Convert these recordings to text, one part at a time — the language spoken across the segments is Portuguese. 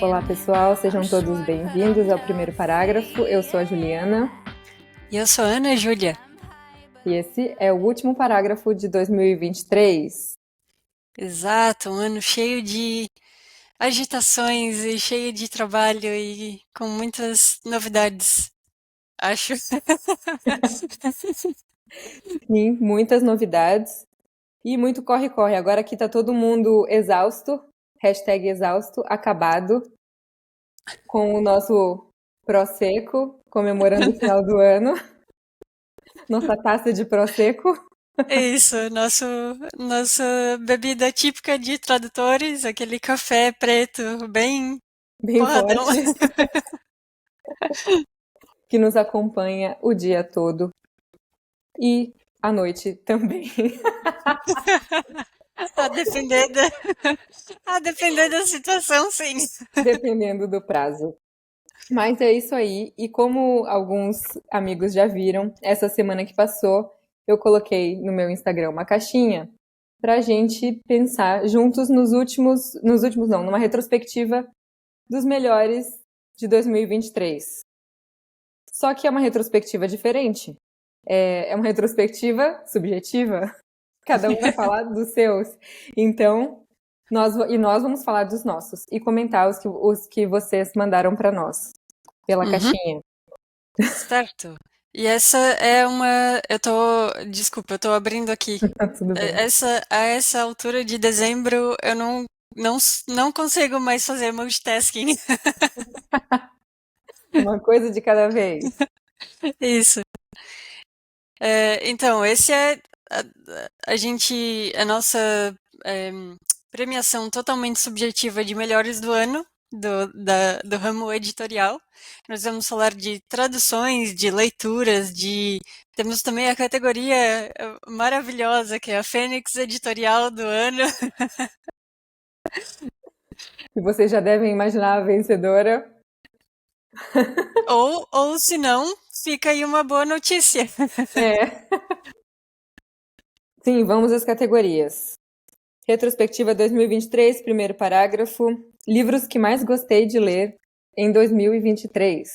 Olá pessoal, sejam todos bem-vindos ao primeiro parágrafo. Eu sou a Juliana. E eu sou a Ana Júlia. E esse é o último parágrafo de 2023. Exato, um ano cheio de agitações e cheio de trabalho e com muitas novidades, acho. Sim, muitas novidades e muito corre-corre. Agora aqui tá todo mundo exausto, #exausto, acabado, com o nosso Prosecco, comemorando o final do ano. Nossa taça de Prosecco. É isso, nossa bebida típica de tradutores, aquele café preto bem Bem porradão. forte, que nos acompanha o dia todo e à noite também. A depender da situação, sim. Dependendo do prazo. Mas é isso aí. E como alguns amigos já viram, essa semana que passou, eu coloquei no meu Instagram uma caixinha pra gente pensar juntos numa retrospectiva dos melhores de 2023. Só que é uma retrospectiva diferente. É uma retrospectiva subjetiva. Cada um vai falar dos seus. Então, nós vamos falar dos nossos e comentar os que vocês mandaram para nós pela caixinha. Certo. E essa é uma. Desculpa, eu tô abrindo aqui. Tudo bem. A essa altura de dezembro, eu não consigo mais fazer multitasking. Uma coisa de cada vez. Isso. Então, esse é a nossa premiação totalmente subjetiva de melhores do ano, do ramo editorial. Nós vamos falar de traduções, de leituras, temos também a categoria maravilhosa, que é a Fênix Editorial do ano. E vocês já devem imaginar a vencedora. Ou se não, fica aí uma boa notícia. É. Sim, vamos às categorias. Retrospectiva 2023, primeiro parágrafo. Livros que mais gostei de ler em 2023.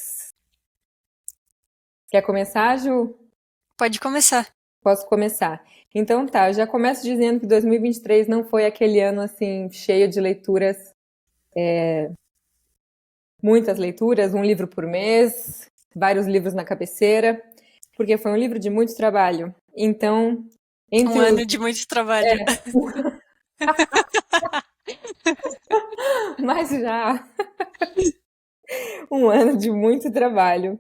Quer começar, Ju? Pode começar. Posso começar. Então tá, eu já começo dizendo que 2023 não foi aquele ano assim cheio de leituras, muitas leituras, um livro por mês, vários livros na cabeceira, porque foi um livro de muito trabalho. Então, Um ano de muito trabalho. Mas já um ano de muito trabalho.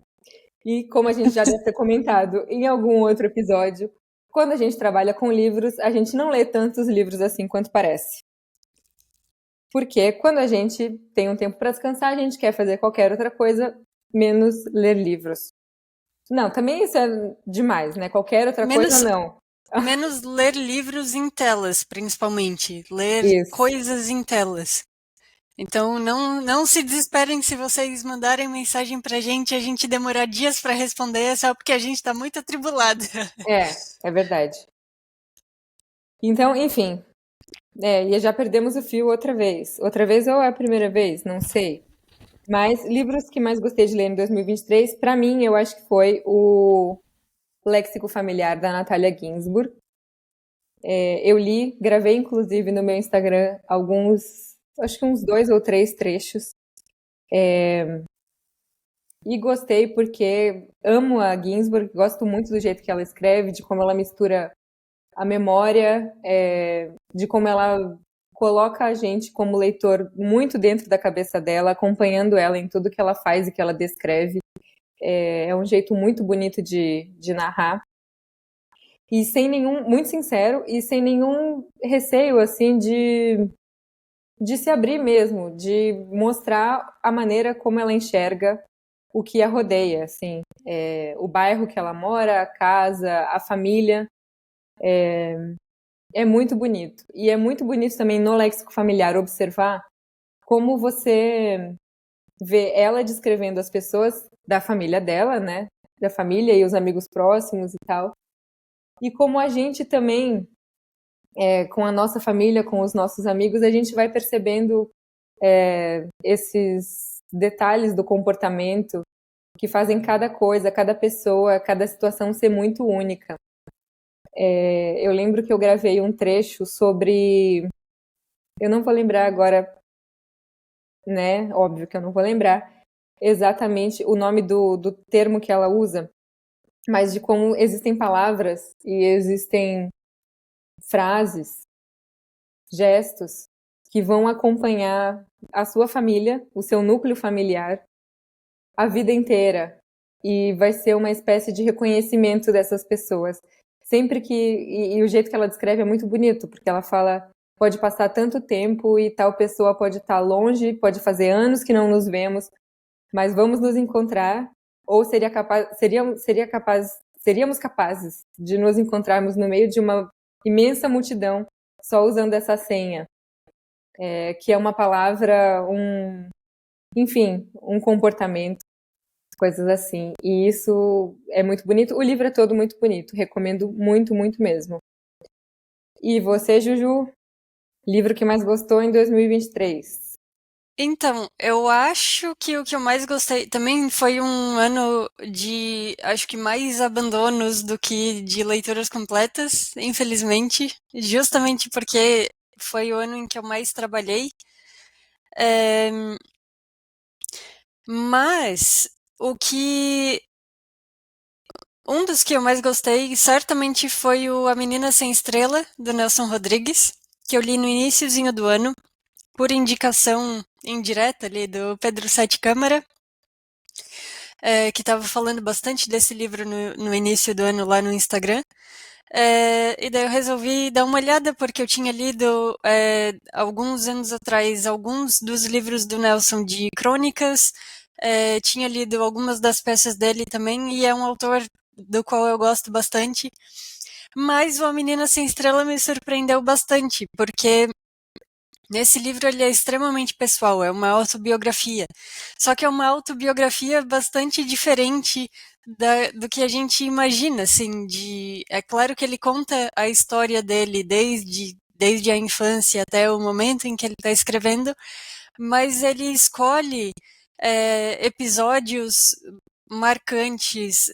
E como a gente já deve ter comentado em algum outro episódio, quando a gente trabalha com livros, a gente não lê tantos livros assim quanto parece. Porque quando a gente tem um tempo para descansar, a gente quer fazer qualquer outra coisa, menos ler livros. Não, também isso é demais, né? Qualquer outra coisa, não. Menos ler livros em telas, principalmente. Ler Isso. coisas em telas. Então, não se desesperem se vocês mandarem mensagem pra gente e a gente demorar dias para responder, só porque a gente tá muito atribulado. É verdade. Então, enfim. E já perdemos o fio outra vez. Outra vez ou é a primeira vez? Não sei. Mas livros que mais gostei de ler em 2023, para mim, eu acho que foi o Léxico Familiar da Natalia Ginzburg. Eu li, gravei inclusive no meu Instagram acho que uns 2 ou 3 trechos. E gostei porque amo a Ginsburg, gosto muito do jeito que ela escreve, de como ela mistura a memória, de como ela coloca a gente como leitor muito dentro da cabeça dela, acompanhando ela em tudo que ela faz e que ela descreve. É um jeito muito bonito de narrar. E muito sincero e sem nenhum receio, assim, de se abrir mesmo, de mostrar a maneira como ela enxerga o que a rodeia, assim, o bairro que ela mora, a casa, a família. É muito bonito. E é muito bonito também no léxico familiar observar como você vê ela descrevendo as pessoas da família dela, né? Da família e os amigos próximos e tal. E como a gente também com a nossa família, com os nossos amigos, a gente vai percebendo esses detalhes do comportamento que fazem cada coisa, cada pessoa, cada situação ser muito única. Eu lembro que eu gravei um trecho sobre... Eu não vou lembrar agora, né? Óbvio que eu não vou lembrar exatamente o nome do termo que ela usa, mas de como existem palavras e existem frases, gestos que vão acompanhar a sua família, o seu núcleo familiar, a vida inteira. E vai ser uma espécie de reconhecimento dessas pessoas. Sempre que... E o jeito que ela descreve é muito bonito, porque ela fala: pode passar tanto tempo e tal pessoa pode estar longe, pode fazer anos que não nos vemos, mas vamos nos encontrar, ou seríamos capazes de nos encontrarmos no meio de uma imensa multidão só usando essa senha, que é uma palavra, enfim, um comportamento, coisas assim. E isso é muito bonito. O livro é todo muito bonito. Recomendo muito, muito mesmo. E você, Juju? Livro que mais gostou em 2023? Então, eu acho que o que eu mais gostei também foi um ano de, acho que mais abandonos do que de leituras completas, infelizmente, justamente porque foi o ano em que eu mais trabalhei. Mas um dos que eu mais gostei certamente foi o A Menina Sem Estrela, do Nelson Rodrigues, que eu li no iniciozinho do ano, por indicação indireta ali do Pedro Sete Câmara, que estava falando bastante desse livro no início do ano lá no Instagram. E daí eu resolvi dar uma olhada, porque eu tinha lido alguns anos atrás alguns dos livros do Nelson de crônicas, tinha lido algumas das peças dele também, e é um autor do qual eu gosto bastante. Mas o A Menina Sem Estrela me surpreendeu bastante, porque nesse livro ele é extremamente pessoal, é uma autobiografia. Só que é uma autobiografia bastante diferente do que a gente imagina, assim, é claro que ele conta a história dele desde a infância até o momento em que ele está escrevendo, mas ele escolhe episódios marcantes,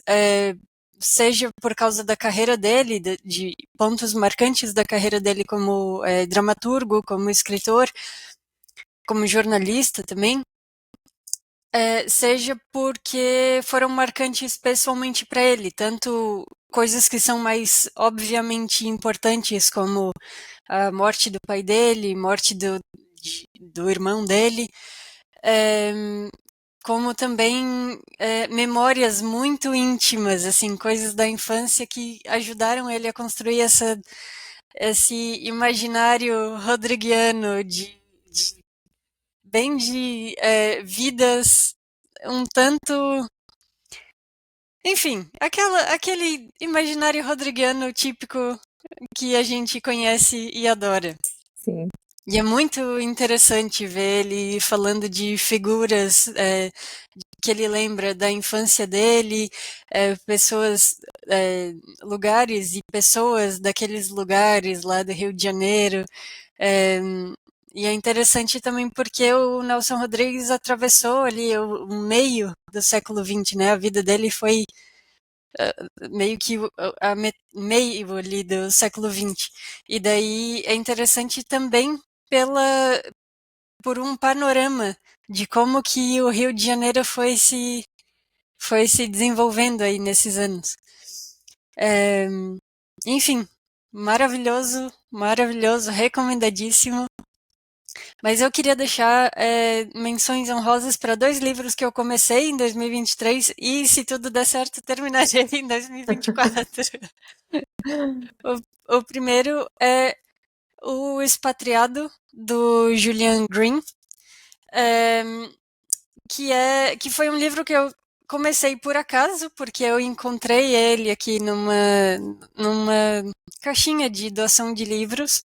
seja por causa da carreira dele, de pontos marcantes da carreira dele como dramaturgo, como escritor, como jornalista também, seja porque foram marcantes pessoalmente para ele, tanto coisas que são mais obviamente importantes, como a morte do pai dele, morte do irmão dele, como também memórias muito íntimas, assim, coisas da infância que ajudaram ele a construir esse imaginário rodriguiano bem de vidas um tanto... Enfim, aquele imaginário rodriguiano típico que a gente conhece e adora. Sim. E é muito interessante ver ele falando de figuras que ele lembra da infância dele, pessoas, lugares e pessoas daqueles lugares lá do Rio de Janeiro. E é interessante também porque o Nelson Rodrigues atravessou ali o meio do século XX, né? A vida dele foi meio que meio ali do século XX. E daí é interessante também por um panorama de como que o Rio de Janeiro foi se desenvolvendo aí nesses anos. Enfim, maravilhoso, maravilhoso, recomendadíssimo. Mas eu queria deixar menções honrosas para 2 livros que eu comecei em 2023 e, se tudo der certo, terminarei em 2024. O primeiro é O Expatriado, do Julian Green, que foi um livro que eu comecei por acaso, porque eu encontrei ele aqui numa caixinha de doação de livros.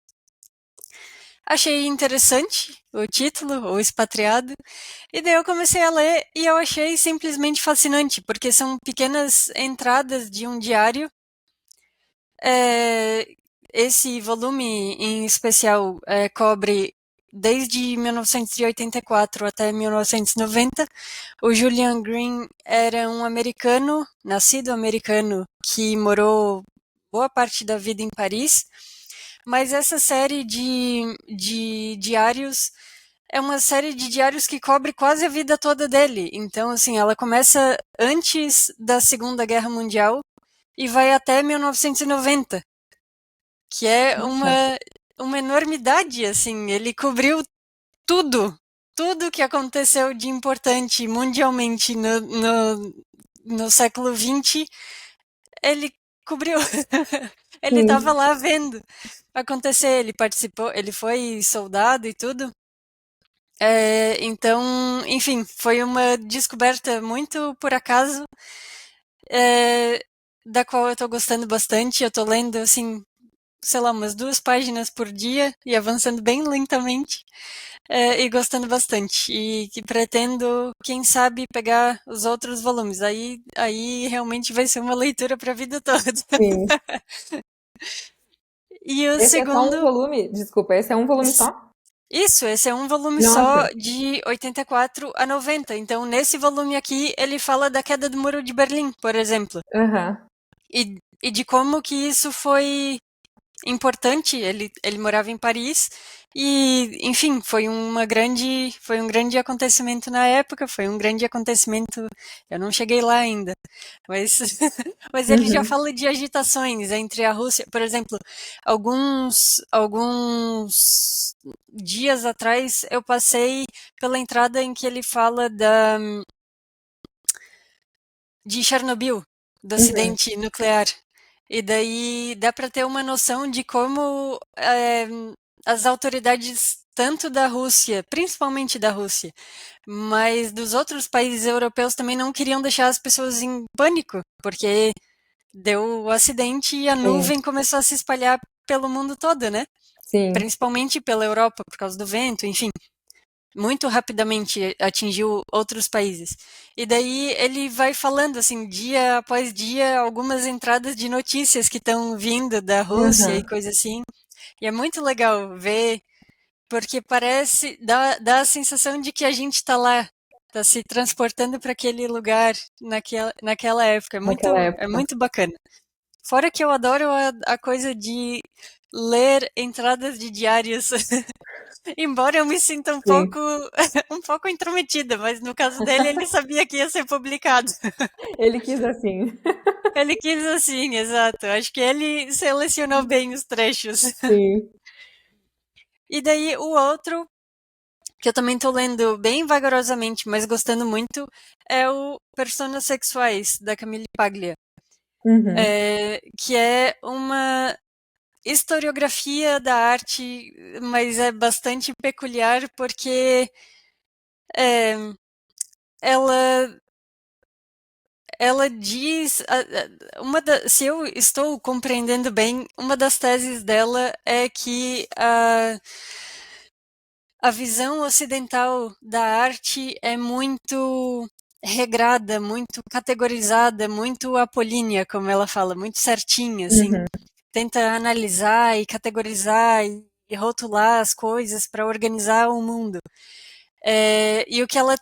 Achei interessante o título, O Expatriado, e daí eu comecei a ler e eu achei simplesmente fascinante, porque são pequenas entradas de um diário esse volume em especial cobre desde 1984 até 1990. O Julian Green era um americano, nascido americano, que morou boa parte da vida em Paris. Mas essa série de diários é uma série de diários que cobre quase a vida toda dele. Então, assim, ela começa antes da Segunda Guerra Mundial e vai até 1990, que é Nossa, uma enormidade, assim. Ele cobriu tudo, tudo que aconteceu de importante mundialmente no século XX, ele cobriu. Ele estava sim. lá vendo acontecer, ele participou, ele foi soldado e tudo. Então, enfim, foi uma descoberta muito por acaso, é, da qual eu estou gostando bastante. Eu estou lendo, assim, sei lá, umas 2 páginas por dia e avançando bem lentamente, e gostando bastante. E que pretendo, quem sabe, pegar os outros volumes. Aí realmente vai ser uma leitura para a vida toda. Sim. E o Esse é só um segundo. volume? Desculpa, esse é um volume só? Isso, esse é um volume só Nossa. de 84 a 90. Então, nesse volume aqui, ele fala da queda do Muro de Berlim, por exemplo. Aham. E de como que isso foi importante. Ele morava em Paris e, enfim, foi um grande acontecimento na época, foi um grande acontecimento. Eu não cheguei lá ainda, mas, mas ele já Uhum. fala de agitações entre a Rússia, por exemplo, alguns dias atrás eu passei pela entrada em que ele fala de Chernobyl, do Uhum. acidente nuclear. E daí dá para ter uma noção de como as autoridades, tanto da Rússia, principalmente da Rússia, mas dos outros países europeus também não queriam deixar as pessoas em pânico, porque deu o acidente e a Sim. nuvem começou a se espalhar pelo mundo todo, né? Sim. Principalmente pela Europa, por causa do vento, enfim, muito rapidamente atingiu outros países. E daí ele vai falando, assim, dia após dia, algumas entradas de notícias que estão vindo da Rússia e Aham. coisa assim. E é muito legal ver, porque parece, dá a sensação de que a gente está lá, está se transportando para aquele lugar naquela época. Naquela É época. muito bacana. Fora que eu adoro a coisa de ler entradas de diários. Embora eu me sinta um Sim. pouco, um pouco intrometida, mas no caso dele, ele sabia que ia ser publicado. Ele quis assim. Ele quis assim, exato. Acho que ele selecionou bem os trechos. Sim. E daí o outro, que eu também tô lendo bem vagarosamente, mas gostando muito, é o Personas Sexuais, da Camille Paglia. Uhum. Que é uma historiografia da arte, mas é bastante peculiar porque é, ela ela diz, se eu estou compreendendo bem, uma das teses dela é que a visão ocidental da arte é muito regrada, muito categorizada, muito apolínea, como ela fala, muito certinha, assim. Uhum. Tenta analisar e categorizar e rotular as coisas para organizar o mundo. E o que ela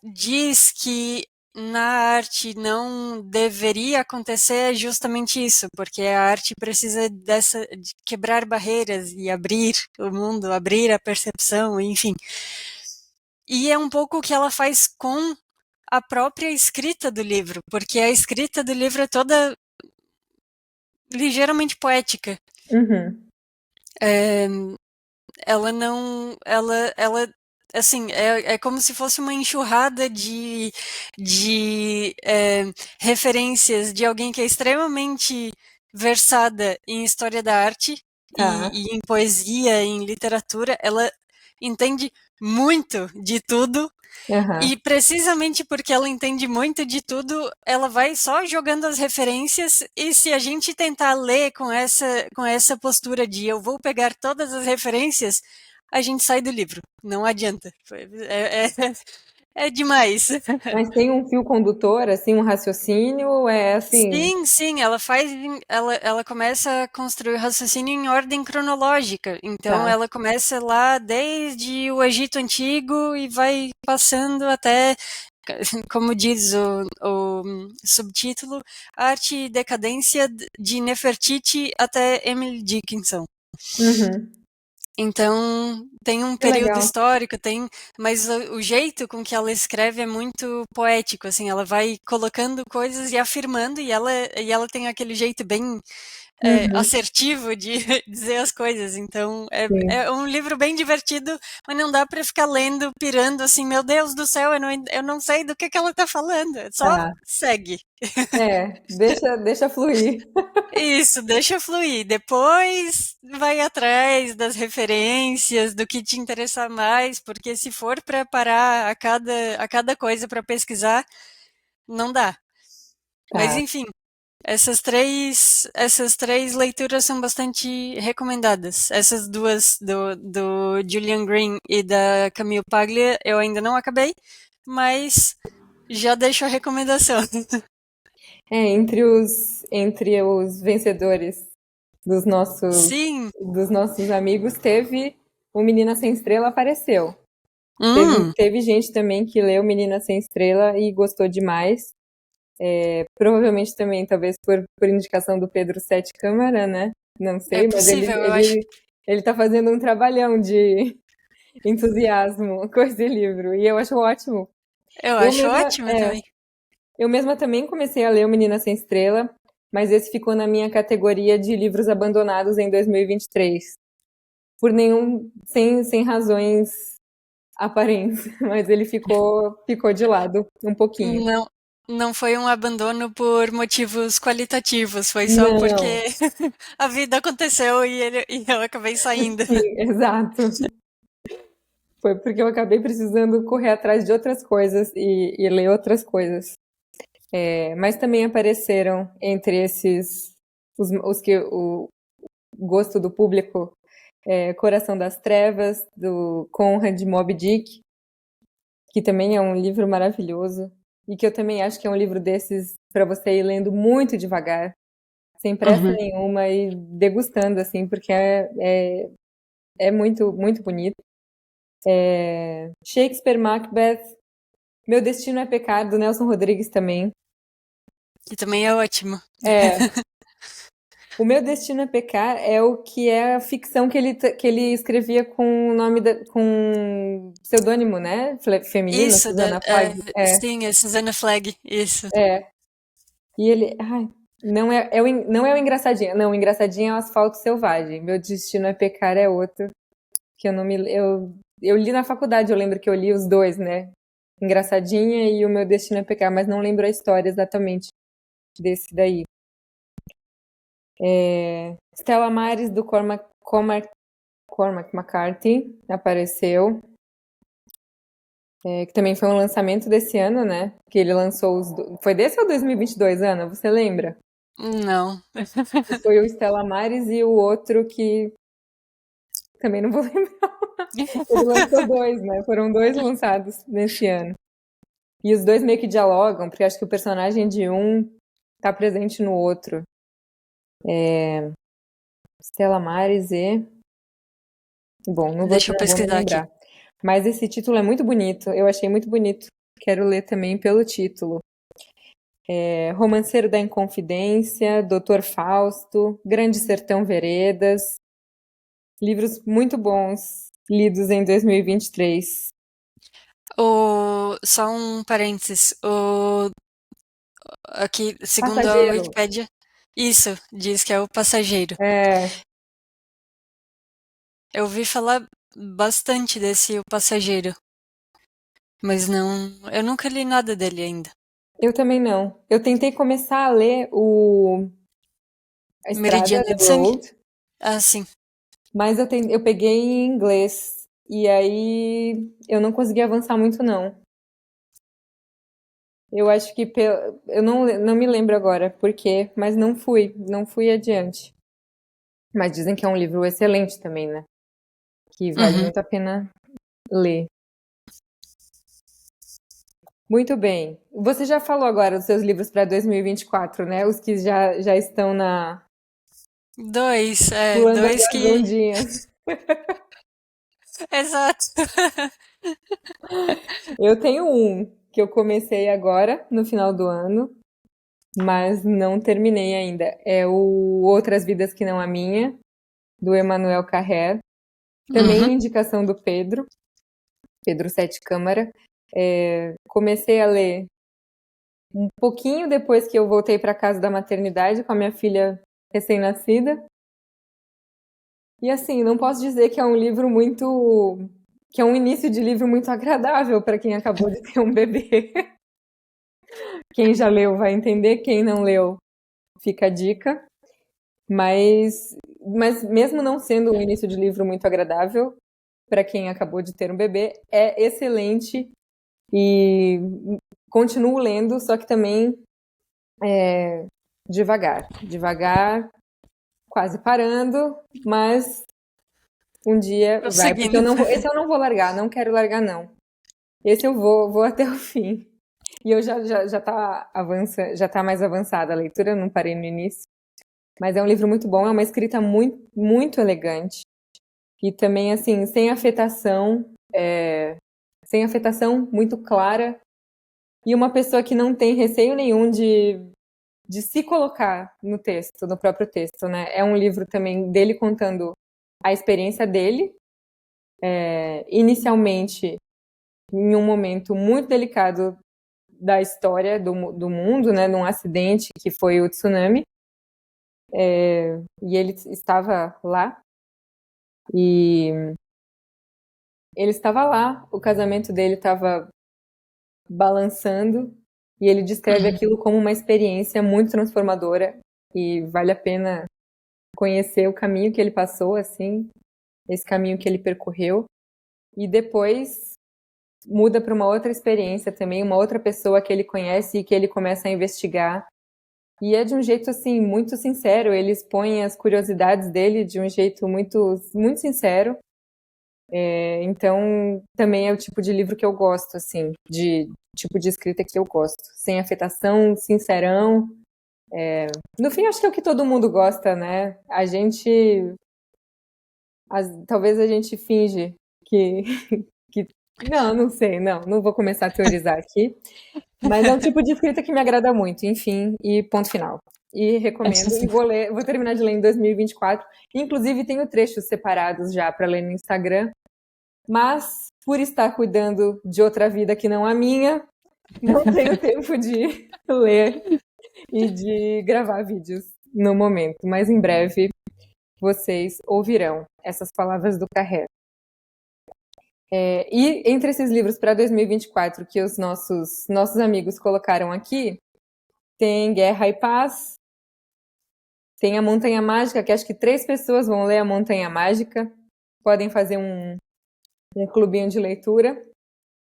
diz que na arte não deveria acontecer é justamente isso, porque a arte precisa de quebrar barreiras e abrir o mundo, abrir a percepção, enfim. E é um pouco o que ela faz com a própria escrita do livro, porque a escrita do livro é toda ligeiramente poética. Uhum. É, ela não, ela assim, é como se fosse uma enxurrada de referências de alguém que é extremamente versada em história da arte Tá. e em poesia, em literatura. Ela entende muito de tudo e Aham. precisamente porque ela entende muito de tudo, ela vai só jogando as referências e se a gente tentar ler com essa postura de eu vou pegar todas as referências, a gente sai do livro. Não adianta. É demais. Mas tem um fio condutor, assim, um raciocínio, é assim. Sim, sim, ela começa a construir o raciocínio em ordem cronológica. Então, Tá. ela começa lá desde o Egito Antigo e vai passando até, como diz o subtítulo, Arte e Decadência de Nefertiti até Emily Dickinson. Uhum. Então, tem um Que período legal. histórico, mas o jeito com que ela escreve é muito poético, assim, ela vai colocando coisas e afirmando, e ela tem aquele jeito bem Uhum. assertivo de dizer as coisas. Então, Sim. é um livro bem divertido, mas não dá para ficar lendo, pirando assim, meu Deus do céu, eu não sei do que ela tá falando, só Tá. segue. É, deixa fluir. Isso, deixa fluir. Depois vai atrás das referências, do que te interessar mais, porque se for para parar a cada coisa para pesquisar, não dá. Mas Tá. enfim, essas três leituras são bastante recomendadas. Essas duas do Julian Green e da Camille Paglia eu ainda não acabei, mas já deixo a recomendação. Entre os vencedores dos nossos, Sim. dos nossos amigos, teve o Menina Sem Estrela apareceu. Teve, Hum, teve gente também que leu Menina Sem Estrela e gostou demais. Provavelmente também, talvez por indicação do Pedro Sete Câmara, né? Não é sei, mas ele, possível, eu acho. ele, ele tá fazendo um trabalhão de entusiasmo com esse livro. E eu acho ótimo. Eu Eu acho mesma, ótimo é, também. eu mesma também comecei a ler o Menina Sem Estrela, mas esse ficou na minha categoria de livros abandonados em 2023. Por sem razões aparentes, mas ele ficou de lado um pouquinho. Não, não foi um abandono por motivos qualitativos, foi só Não, porque a vida aconteceu e eu acabei saindo. sim, exato. Foi porque eu acabei precisando correr atrás de outras coisas e ler outras coisas. Mas também apareceram entre esses os que o gosto do público, Coração das Trevas, do Conrad Moby Dick, que também é um livro maravilhoso e que eu também acho que é um livro desses para você ir lendo muito devagar, sem pressa Uhum. nenhuma e degustando assim, porque é muito muito bonito. Shakespeare, Macbeth, Meu Destino é Pecar, do Nelson Rodrigues também. E também é ótimo. É, o Meu Destino é Pecar é o que é a ficção que ele escrevia com o nome com pseudônimo, né? Feminino, Isso, Susana Flagg. sim, é Susanna Flagg, isso. É. E ele, ai, não é o Engraçadinha, não, o Engraçadinha é o Asfalto Selvagem. Meu Destino é Pecar é outro, que eu não me, eu li na faculdade, eu lembro que eu li os dois, né? Engraçadinha e o Meu Destino é Pecar, mas não lembro a história exatamente desse daí. Stella Maris, do Cormac McCarthy, apareceu, que também foi um lançamento desse ano, né? Que ele lançou Foi desse ou 2022, Ana? Você lembra? Não. Foi o Stella Maris e o outro que também não vou lembrar. Ele lançou dois, né? Foram dois lançados nesse ano. E os dois meio que dialogam, porque acho que o personagem de um tá presente no outro. Stella Maris e. Bom, Deixa eu não vou me pesquisar aqui. lembrar. Mas esse título é muito bonito. Eu achei muito bonito. Quero ler também pelo título. Romanceiro da Inconfidência, Doutor Fausto, Grande Sertão Veredas. Livros muito bons, lidos em 2023. Só um parênteses. Aqui, segundo a Passageiro. Wikipédia, isso, diz que é o Passageiro. É, Eu ouvi falar bastante desse O Passageiro, mas não, eu nunca li nada dele ainda. eu também não. Eu tentei começar a ler A Estrada, Meridiano The de Sangue? Road, Ah, sim. mas eu peguei em inglês. E aí eu não consegui avançar muito, não. Eu acho que eu não me lembro agora por quê, mas não fui adiante. Mas dizem que é um livro excelente também, né? Que vale Uhum. muito a pena ler. Muito bem. Você já falou agora dos seus livros para 2024, né? Os que já estão pulando ali Dois as que. ondinhas. Exato. Eu tenho um que eu comecei agora, no final do ano, mas não terminei ainda. É o Outras Vidas Que Não a Minha, do Emmanuel Carrère. Também Uhum. indicação do Pedro Sete Câmara. Comecei a ler um pouquinho depois que eu voltei para casa da maternidade com a minha filha recém-nascida. E assim, não posso dizer que é um livro muito. Que é um início de livro muito agradável para quem acabou de ter um bebê. Quem já leu vai entender, quem não leu, fica a dica. Mas mesmo não sendo um início de livro muito agradável, para quem acabou de ter um bebê, é excelente e continuo lendo, só que também devagar. Devagar, quase parando, mas um dia vai. Porque Prosseguindo. esse eu não vou largar, não quero largar, não. Esse eu vou até o fim. E eu já tá já tá mais avançada a leitura, eu não parei no início. Mas é um livro muito bom, é uma escrita muito, muito elegante. E também, assim, sem afetação, muito clara. E uma pessoa que não tem receio nenhum de se colocar no texto, no próprio texto, né? É um livro também dele contando a experiência dele, inicialmente em um momento muito delicado da história do mundo, né? Num acidente que foi o tsunami. E ele estava lá. E ele estava lá, o casamento dele estava balançando. E ele descreve Uhum. aquilo como uma experiência muito transformadora. E vale a pena conhecer o caminho que ele passou, assim, esse caminho que ele percorreu. E depois muda para uma outra experiência também, uma outra pessoa que ele conhece e que ele começa a investigar. E é de um jeito assim muito sincero, ele expõe as curiosidades dele de um jeito muito muito sincero. Então, também é o tipo de livro que eu gosto, assim, de tipo de escrita que eu gosto, sem afetação, sincerão. No fim, acho que é o que todo mundo gosta, né? Talvez a gente finge que, que não sei, não vou começar a teorizar aqui. Mas é um tipo de escrita que me agrada muito, enfim, e ponto final. E recomendo, e vou terminar de ler em 2024. Inclusive, tenho trechos separados já para ler no Instagram, mas por estar cuidando de outra vida que não a minha, não tenho tempo de ler e de gravar vídeos no momento. Mas em breve vocês ouvirão essas palavras do Carré. E entre esses livros para 2024 que os nossos amigos colocaram aqui, tem Guerra e Paz, tem A Montanha Mágica, que acho que 3 pessoas vão ler A Montanha Mágica. Podem fazer um clubinho de leitura.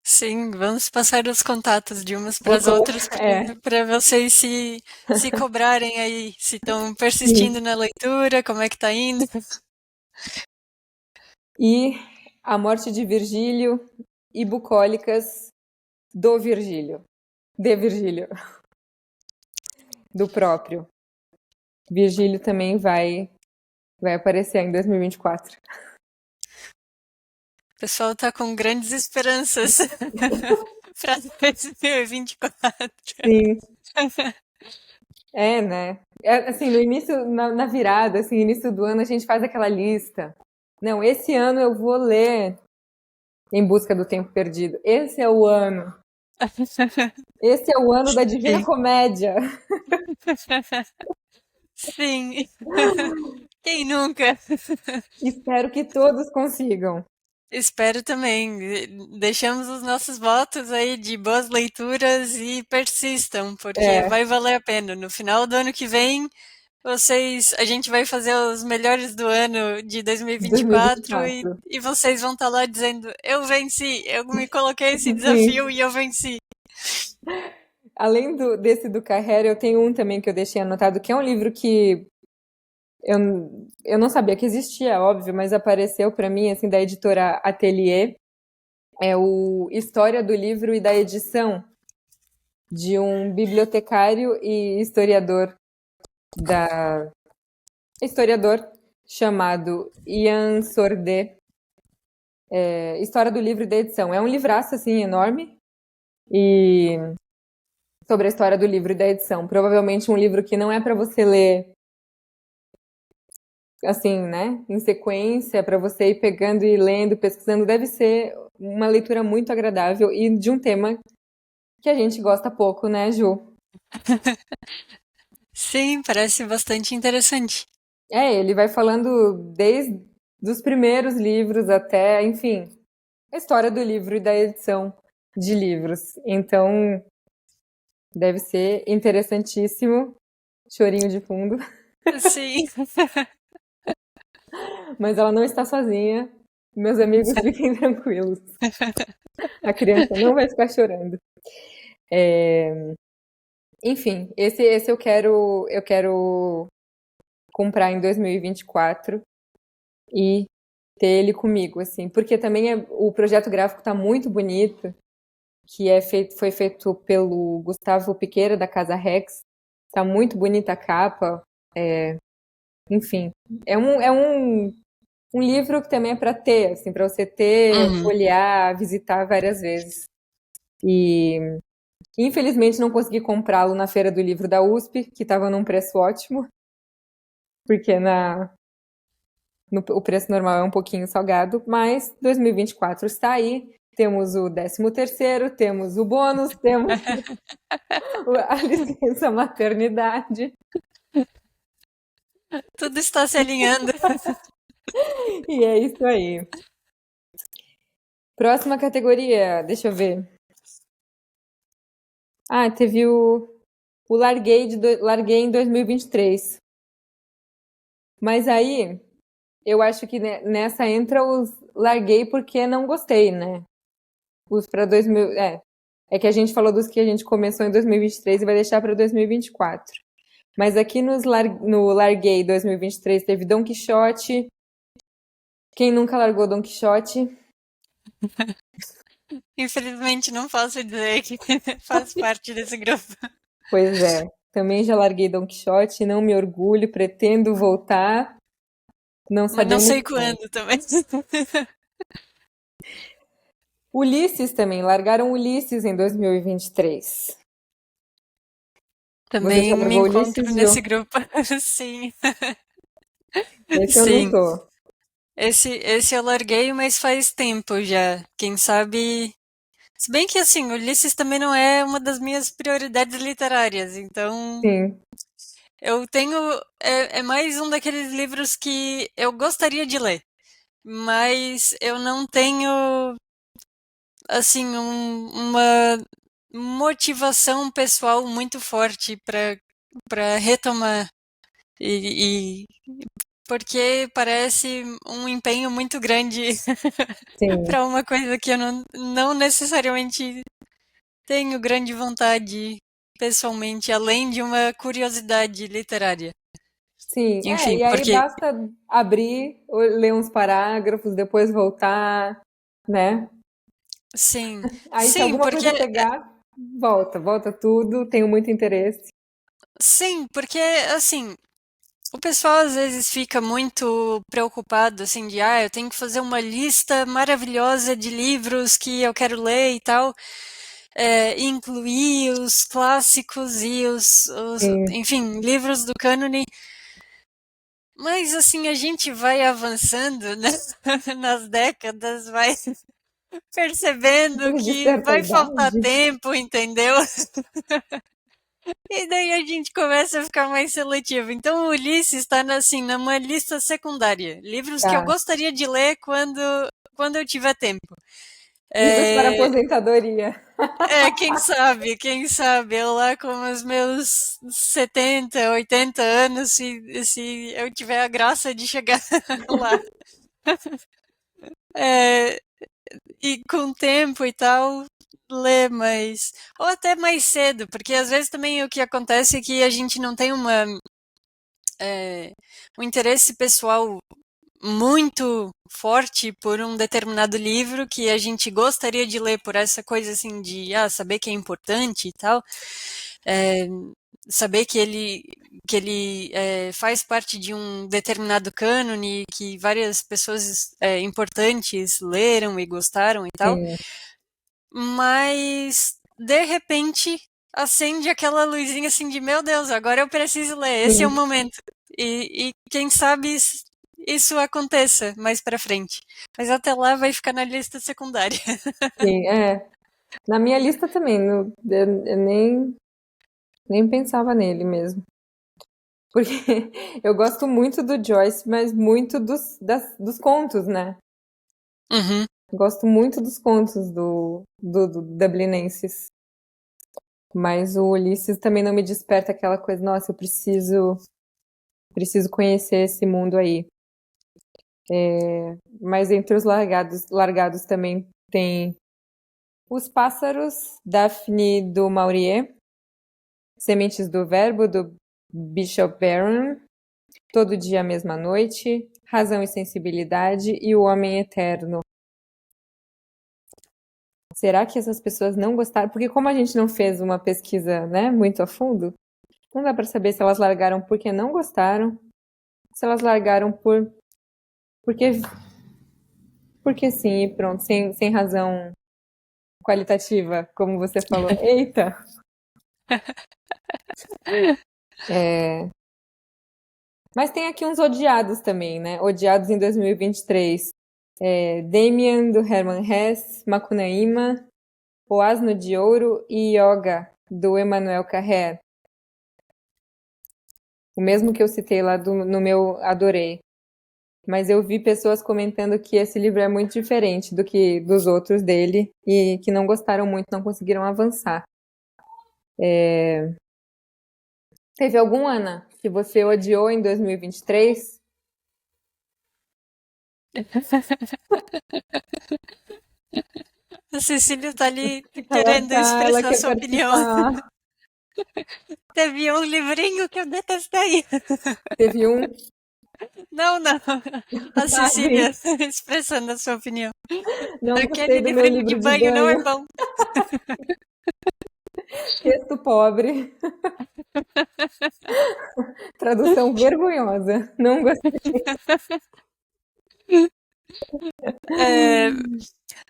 Sim, vamos passar os contatos de umas para Vou as outras colocar, para vocês se cobrarem aí, se estão sim. persistindo na leitura, como é que tá indo. E A Morte de Virgílio e Bucólicas do Virgílio. De Virgílio, do próprio. Virgílio também vai aparecer em 2024. O pessoal tá com grandes esperanças para 2024. Sim, né? Assim, no início, na virada, assim, início do ano, a gente faz aquela lista. Não, esse ano eu vou ler Em Busca do Tempo Perdido. Esse é o ano. Esse é o ano da Divina Sim. Comédia. Sim. Quem nunca? Espero que todos consigam. Espero também. Deixamos os nossos votos aí de boas leituras e persistam, porque É, vai valer a pena. No final do ano que vem, a gente vai fazer os melhores do ano de 2024 2024. e vocês vão estar lá dizendo: eu venci, eu me coloquei esse desafio Sim. e eu venci. Além desse do Carrera, eu tenho um também que eu deixei anotado, que é um livro que eu não sabia que existia, óbvio, mas apareceu para mim, assim, da editora Atelier. É o História do Livro e da Edição, de um bibliotecário e historiador chamado Ian Sordé. História do livro e da edição. É um livraço assim enorme e sobre a história do livro e da edição. Provavelmente um livro que não é para você ler assim, né, em sequência, para você ir pegando e lendo, pesquisando. Deve ser uma leitura muito agradável e de um tema que a gente gosta pouco, né, Ju? Sim, parece bastante interessante. Ele vai falando desde os primeiros livros até, enfim, a história do livro e da edição de livros. Então, deve ser interessantíssimo. Chorinho de fundo. Sim. Mas ela não está sozinha. Meus amigos, fiquem tranquilos. A criança não vai ficar chorando. Enfim, esse eu quero comprar em 2024 e ter ele comigo, assim, porque também o projeto gráfico está muito bonito, que foi feito pelo Gustavo Piqueira da Casa Rex. Tá muito bonita a capa. Enfim, é um livro que também é para ter, assim, para você ter, Uhum. folhear, visitar várias vezes. E infelizmente não consegui comprá-lo na Feira do Livro da USP, que estava num preço ótimo, porque o preço normal é um pouquinho salgado, mas 2024 está aí. Temos o 13º, temos o bônus, temos a licença maternidade. Tudo está se alinhando. E é isso aí. Próxima categoria, deixa eu ver. Teve o Larguei em 2023. Mas aí, eu acho que nessa entra os Larguei porque não gostei, né? Os para 2000, é que a gente falou dos que a gente começou em 2023 e vai deixar para 2024. Mas aqui no Larguei 2023 teve Don Quixote. Quem nunca largou Don Quixote? Infelizmente, não posso dizer que faz parte desse grupo. Pois é. Também já larguei Don Quixote, não me orgulho, pretendo voltar, não Mas não sabemos sei quando. quando também. Ulisses também, largaram Ulisses em 2023. Você Também já me largou encontro Ulisses, nesse Gil? grupo. Sim, Esse eu não sim. tô. Esse eu larguei, mas faz tempo já. Quem sabe. Se bem que assim, Ulisses também não é uma das minhas prioridades literárias, então Sim, eu tenho. É mais um daqueles livros que eu gostaria de ler, mas eu não tenho, assim, uma motivação pessoal muito forte para retomar. E porque parece um empenho muito grande sim, para uma coisa que eu não necessariamente tenho grande vontade pessoalmente, além de uma curiosidade literária. sim. Enfim, E aí porque basta abrir, ler uns parágrafos, depois voltar, né? sim, Aí se sim, alguma porque coisa pegar, volta tudo, tenho muito interesse. sim, porque assim, o pessoal às vezes fica muito preocupado assim de eu tenho que fazer uma lista maravilhosa de livros que eu quero ler e tal. Incluir os clássicos e Sim, enfim, livros do cânone. Mas assim, a gente vai avançando, né? Nas décadas, vai percebendo de que certa vai faltar idade. tempo, entendeu? E daí a gente começa a ficar mais seletivo. Então o Ulisses está assim, numa lista secundária. Livros que eu Tá. gostaria de ler quando eu tiver tempo. Livros para É, aposentadoria. quem sabe, eu lá com os meus 70, 80 anos, se eu tiver a graça de chegar lá. É, e com tempo e tal, ler mais. Ou até mais cedo, porque às vezes também o que acontece é que a gente não tem um interesse pessoal muito forte por um determinado livro que a gente gostaria de ler por essa coisa assim de saber que é importante e tal, é, saber que ele faz parte de um determinado cânone que várias pessoas importantes leram e gostaram e tal, Sim, mas de repente acende aquela luzinha assim de meu Deus, agora eu preciso ler, esse é o sim, momento. E quem sabe isso aconteça mais pra frente. Mas até lá vai ficar na lista secundária. sim. Na minha lista também, eu nem pensava nele mesmo. Porque eu gosto muito do Joyce, mas muito dos contos, né? Uhum. Gosto muito dos contos do Dublinenses. Mas o Ulisses também não me desperta aquela coisa, nossa, eu preciso conhecer esse mundo aí. Mas entre os largados também tem Os Pássaros, Daphne do Maurier, Sementes do Verbo, do Bishop Barron, Todo Dia, Mesma Noite, Razão e Sensibilidade e O Homem Eterno. Será que essas pessoas não gostaram? Porque como a gente não fez uma pesquisa, né, muito a fundo, não dá para saber se elas largaram porque não gostaram, se elas largaram porque, porque sim, e pronto, sem razão qualitativa, como você falou. Eita! É, mas tem aqui uns odiados também, né? Odiados em 2023. Damien, do Herman Hesse, Macunaíma, O Asno de Ouro e Yoga, do Emmanuel Carrère. O mesmo que eu citei lá no meu Adorei. Mas eu vi pessoas comentando que esse livro é muito diferente do que dos outros dele e que não gostaram muito, não conseguiram avançar. Teve algum, Ana, que você odiou em 2023? A Cecília tá ali querendo Ela expressar quer sua opinião. participar. Teve um livrinho que eu detestei. Teve um. Não, não. A Ah, sim. Cecília expressando a sua opinião. Não Aquele gostei do meu livrinho de livro de banho não é banho. bom. Texto pobre. Tradução vergonhosa. Não gostei. É,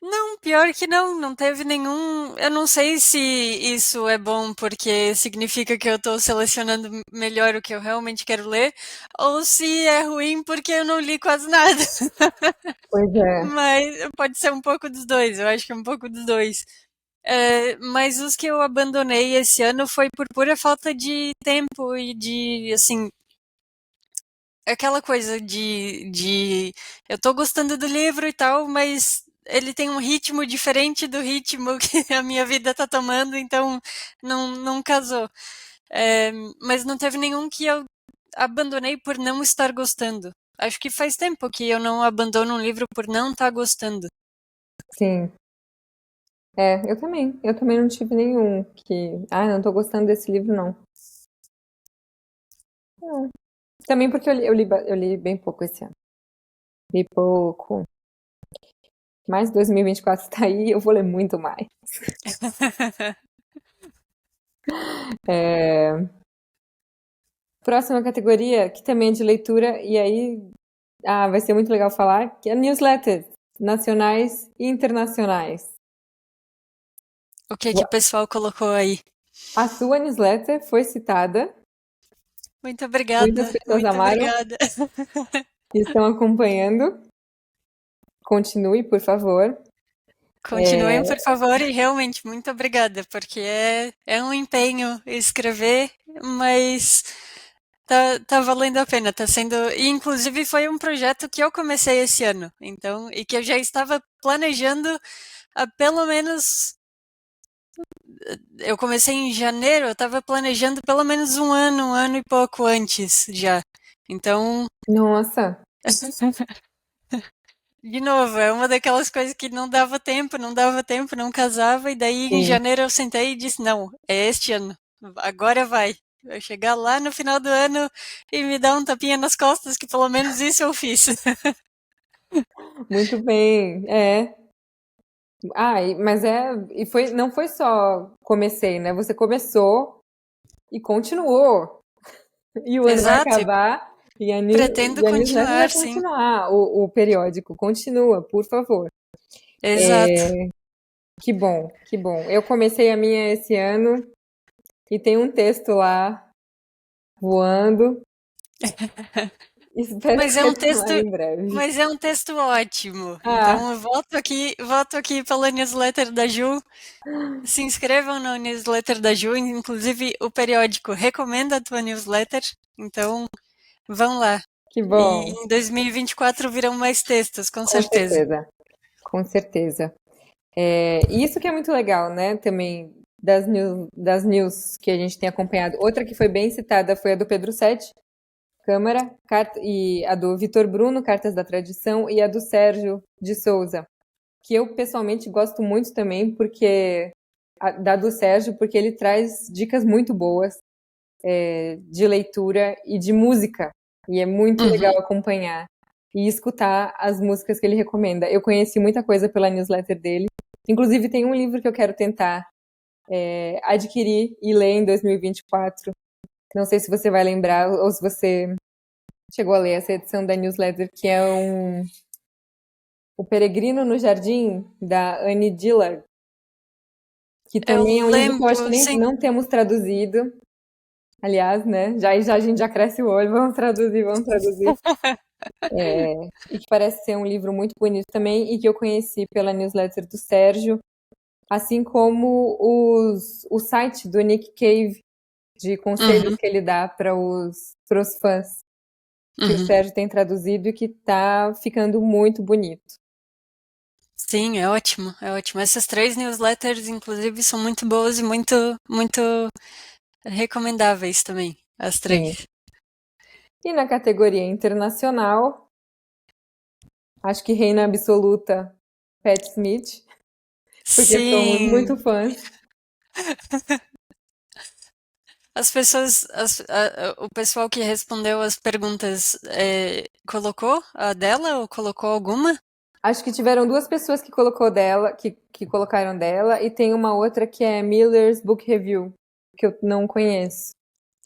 não, pior que não, não teve nenhum. Eu não sei se isso é bom porque significa que eu tô selecionando melhor o que eu realmente quero ler, ou se é ruim porque eu não li quase nada. Pois é. Mas pode ser um pouco dos dois, eu acho que é um pouco dos dois. Mas os que eu abandonei esse ano foi por pura falta de tempo e de, assim, aquela coisa de eu tô gostando do livro e tal, mas ele tem um ritmo diferente do ritmo que a minha vida tá tomando, então não casou. É, mas não teve nenhum que eu abandonei por não estar gostando. Acho que faz tempo que eu não abandono um livro por não estar gostando. Sim. Eu também. Eu também não tive nenhum que. Ah, não tô gostando desse livro, não. Não. Também porque eu li bem pouco esse ano. Li pouco. Mas 2024 tá aí, eu vou ler muito mais. É, Próxima categoria, que também é de leitura, e aí vai ser muito legal falar, que é newsletters nacionais e internacionais. O que que o pessoal colocou aí? A sua newsletter foi citada, Muito muitas obrigada, pessoas muito amaram obrigada. e estão acompanhando. Continue, por favor. Continuem, por favor, e realmente muito obrigada, porque é um empenho escrever, mas tá valendo a pena, tá sendo. E inclusive foi um projeto que eu comecei esse ano, então, e que eu já estava planejando há pelo menos. Eu comecei em janeiro, eu estava planejando pelo menos um ano e pouco antes já. Então, Nossa, de novo, é uma daquelas coisas que não dava tempo, não dava tempo, não casava, e daí em sim. janeiro eu sentei e disse: não, é este ano, agora vai. Vai chegar lá no final do ano e me dar um tapinha nas costas, que pelo menos isso eu fiz. Muito bem, é. Ah, mas e foi, não foi só comecei, né? Você começou e continuou. E o ano vai Exato, e acabar e pretendo e a newsletter vai continuar, sim. continuar, o periódico. Continua, por favor. Exato. Que bom, que bom. Eu comecei a minha esse ano e tem um texto lá voando. Espero Mas é um retomar texto, em breve. mas é um texto ótimo. Então Ah, eu voto aqui pela newsletter da Ju. Se inscrevam na newsletter da Ju, inclusive o periódico recomenda a tua newsletter. Então vão lá. que E bom. em 2024 virão mais textos, com Com certeza. certeza, com certeza. E isso que é muito legal, né? Também das news que a gente tem acompanhado. Outra que foi bem citada foi a do Pedro Sete, Câmara, e a do Vitor Bruno, Cartas da Tradição, e a do Sérgio de Souza, que eu pessoalmente gosto muito também, porque da do Sérgio, porque ele traz dicas muito boas de leitura e de música. E é muito legal Uhum. acompanhar e escutar as músicas que ele recomenda. Eu conheci muita coisa pela newsletter dele. Inclusive, tem um livro que eu quero tentar adquirir e ler em 2024. Não sei se você vai lembrar ou se você chegou a ler essa edição da newsletter, que é O Peregrino no Jardim, da Annie Dillard, que Eu também é um livro que eu acho que lembro, nem sim. não temos traduzido. Aliás, né? Já a gente já cresce o olho, vamos traduzir, vamos traduzir. E que parece ser um livro muito bonito também e que eu conheci pela newsletter do Sérgio, assim como o site do Nick Cave, de conselhos Uhum, que ele dá para os fãs, que o uhum. Sérgio tem traduzido e que tá ficando muito bonito. Sim, é ótimo, é ótimo. Essas três newsletters, inclusive, são muito boas e muito recomendáveis também, as Sim. três. E na categoria internacional, acho que reina absoluta Pat Smith, porque somos muito Sim, fãs. as pessoas, o pessoal que respondeu as perguntas, colocou a dela ou colocou alguma? Acho que tiveram duas pessoas que colocou dela, que colocaram dela, e tem uma outra que é Miller's Book Review, que eu não conheço.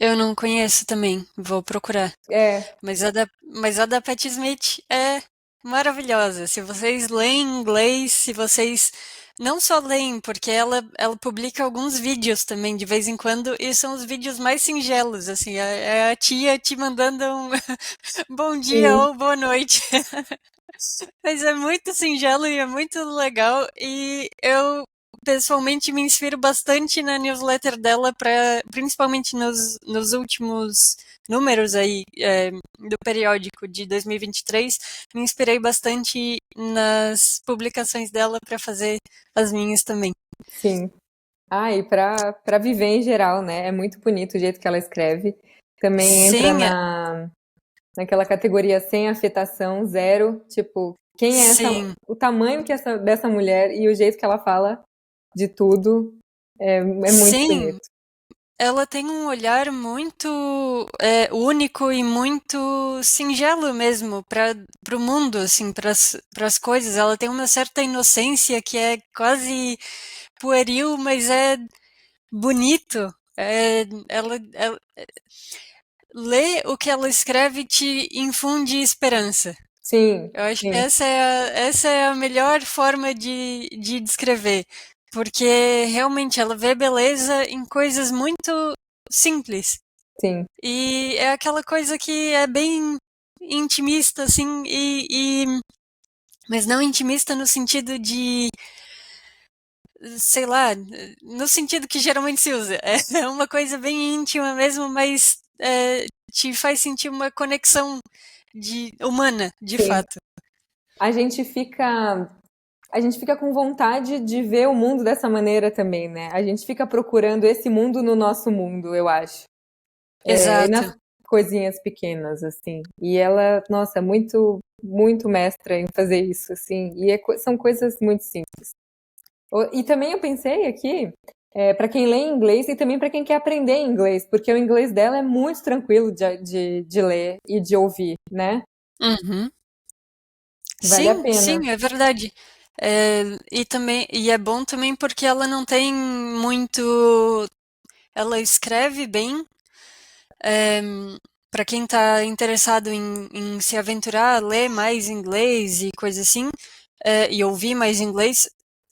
Eu não conheço também, vou procurar. É, Mas a da Pat Smith é maravilhosa. Se vocês leem inglês, se vocês não só leem, porque ela publica alguns vídeos também de vez em quando, e são os vídeos mais singelos, assim, é a tia te mandando um bom dia sim, ou boa noite. Mas é muito singelo e é muito legal. E eu pessoalmente me inspiro bastante na newsletter dela, principalmente nos últimos números aí do periódico de 2023. Me inspirei bastante nas publicações dela para fazer as minhas também. sim. Ah, e para viver em geral, né? É muito bonito o jeito que ela escreve. Também entra Sim, naquela categoria sem afetação, zero. Tipo, quem é essa, sim, o tamanho dessa mulher e o jeito que ela fala de tudo é muito sim. bonito. Ela tem um olhar muito único e muito singelo mesmo para o mundo, assim, para as coisas. Ela tem uma certa inocência que é quase pueril, mas é bonito. Ler o que ela escreve te infunde esperança. Sim, Eu acho que sim, essa é a melhor forma de descrever, porque realmente ela vê beleza em coisas muito simples. sim, E é aquela coisa que é bem intimista, assim, mas não intimista no sentido de, sei lá, no sentido que geralmente se usa. É uma coisa bem íntima mesmo, mas te faz sentir uma conexão humana, de sim. fato. A gente fica a gente fica com vontade de ver o mundo dessa maneira também, né? A gente fica procurando esse mundo no nosso mundo, eu acho. E Exato. nas coisinhas pequenas, assim. E ela, nossa, muito mestra em fazer isso, assim. E são coisas muito simples. E também eu pensei aqui para quem lê em inglês e também para quem quer aprender inglês, porque o inglês dela é muito tranquilo de ler e de ouvir, né? Uhum. Vale a Sim, pena. sim, é verdade. É, e também, e é bom também porque ela não tem muito. Ela escreve bem. É, para quem está interessado em se aventurar a ler mais inglês e coisa assim, e ouvir mais inglês,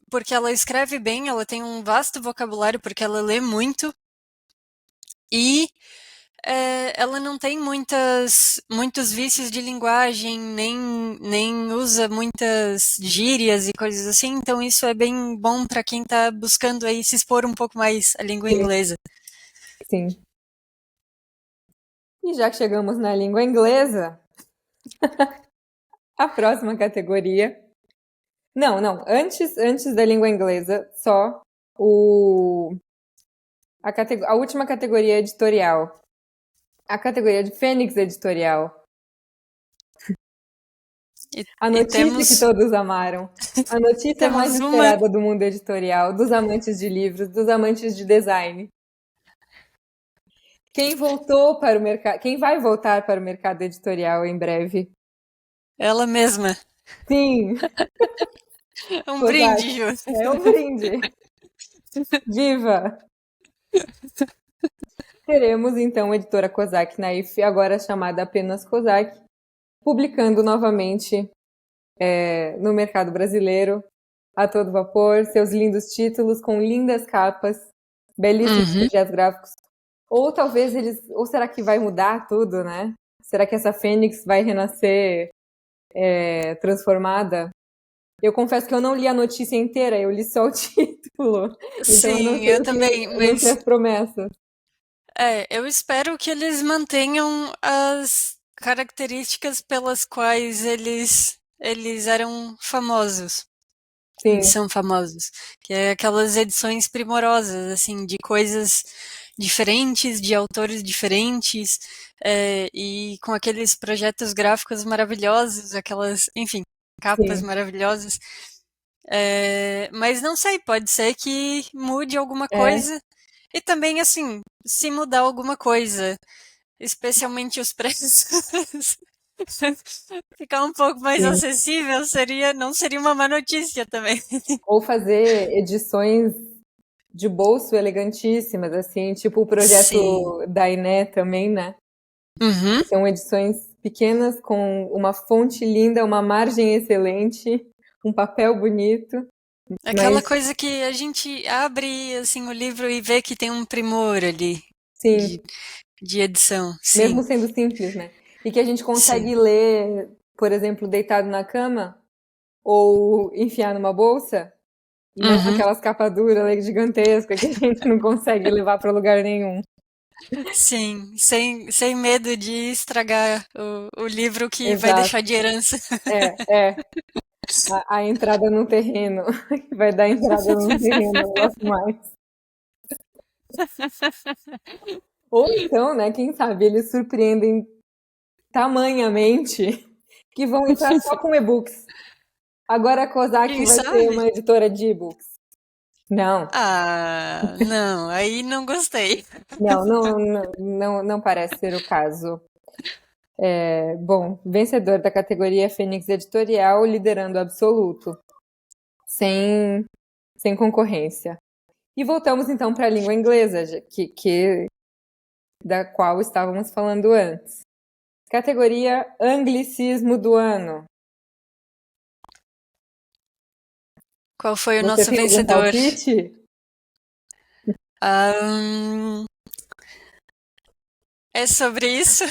porque ela escreve bem, ela tem um vasto vocabulário, porque ela lê muito, e ela não tem muitos vícios de linguagem, nem usa muitas gírias e coisas assim, então isso é bem bom para quem está buscando aí se expor um pouco mais à língua Sim, inglesa. sim. E já que chegamos na língua inglesa, a próxima categoria. Não, não. Antes da língua inglesa, só o, a última categoria é editorial. A categoria de Fênix Editorial. E, A e notícia que temos, todos amaram. A notícia mais temos uma. esperada do mundo editorial, dos amantes de livros, dos amantes de design. Quem voltou para o mercado, quem vai voltar para o mercado editorial em breve? Ela mesma. Sim, Um Kozak. brinde, Ju. É um brinde. Viva! Teremos então a editora Kozak Naif, agora chamada apenas Kozak, publicando novamente no mercado brasileiro, a todo vapor, seus lindos títulos com lindas capas, belíssimos Uhum. projetos gráficos. Ou talvez ou será que vai mudar tudo, né? Será que essa Fênix vai renascer transformada? Eu confesso que eu não li a notícia inteira, eu li só o título. Então Sim, eu também, eu não sei mas as promessas. eu espero que eles mantenham as características pelas quais eles eram famosos. Eles Sim, são famosos, que é aquelas edições primorosas, assim, de coisas diferentes, de autores diferentes, e com aqueles projetos gráficos maravilhosos, aquelas, enfim, capas sim. maravilhosas. Mas não sei, pode ser que mude alguma É, coisa. E também, assim, se mudar alguma coisa, especialmente os preços, ficar um pouco mais sim. acessível não seria uma má notícia também. Ou fazer edições de bolso elegantíssimas, assim, tipo o Sim. projeto da Iné também, né? Uhum. São edições pequenas com uma fonte linda, uma margem excelente, um papel bonito, Aquela mas coisa que a gente abre assim o livro e vê que tem um primor ali sim, de, de edição. Sim, mesmo sendo simples, né? E que a gente sim. consegue ler, por exemplo, deitado na cama ou enfiar numa bolsa, e não Uhum. aquelas capas duras gigantescas que a gente não consegue levar para lugar nenhum. Sim, sem medo de estragar o livro que vai Exato. deixar de herança. É. A entrada no terreno, que vai dar entrada no terreno, eu gosto mais. Ou então, né, quem sabe eles surpreendem tamanhamente que vão entrar só com e-books. Agora a Kozak Quem vai ser sabe? uma editora de e-books. Não, Ah, não, aí não gostei. não parece ser o caso. Bom, vencedor da categoria Fênix Editorial, liderando absoluto, sem, sem concorrência. E voltamos então para a língua inglesa, da qual estávamos falando antes. Categoria Anglicismo do ano. Qual foi o Você nosso tem algum vencedor? palpite? Ahn, é sobre isso?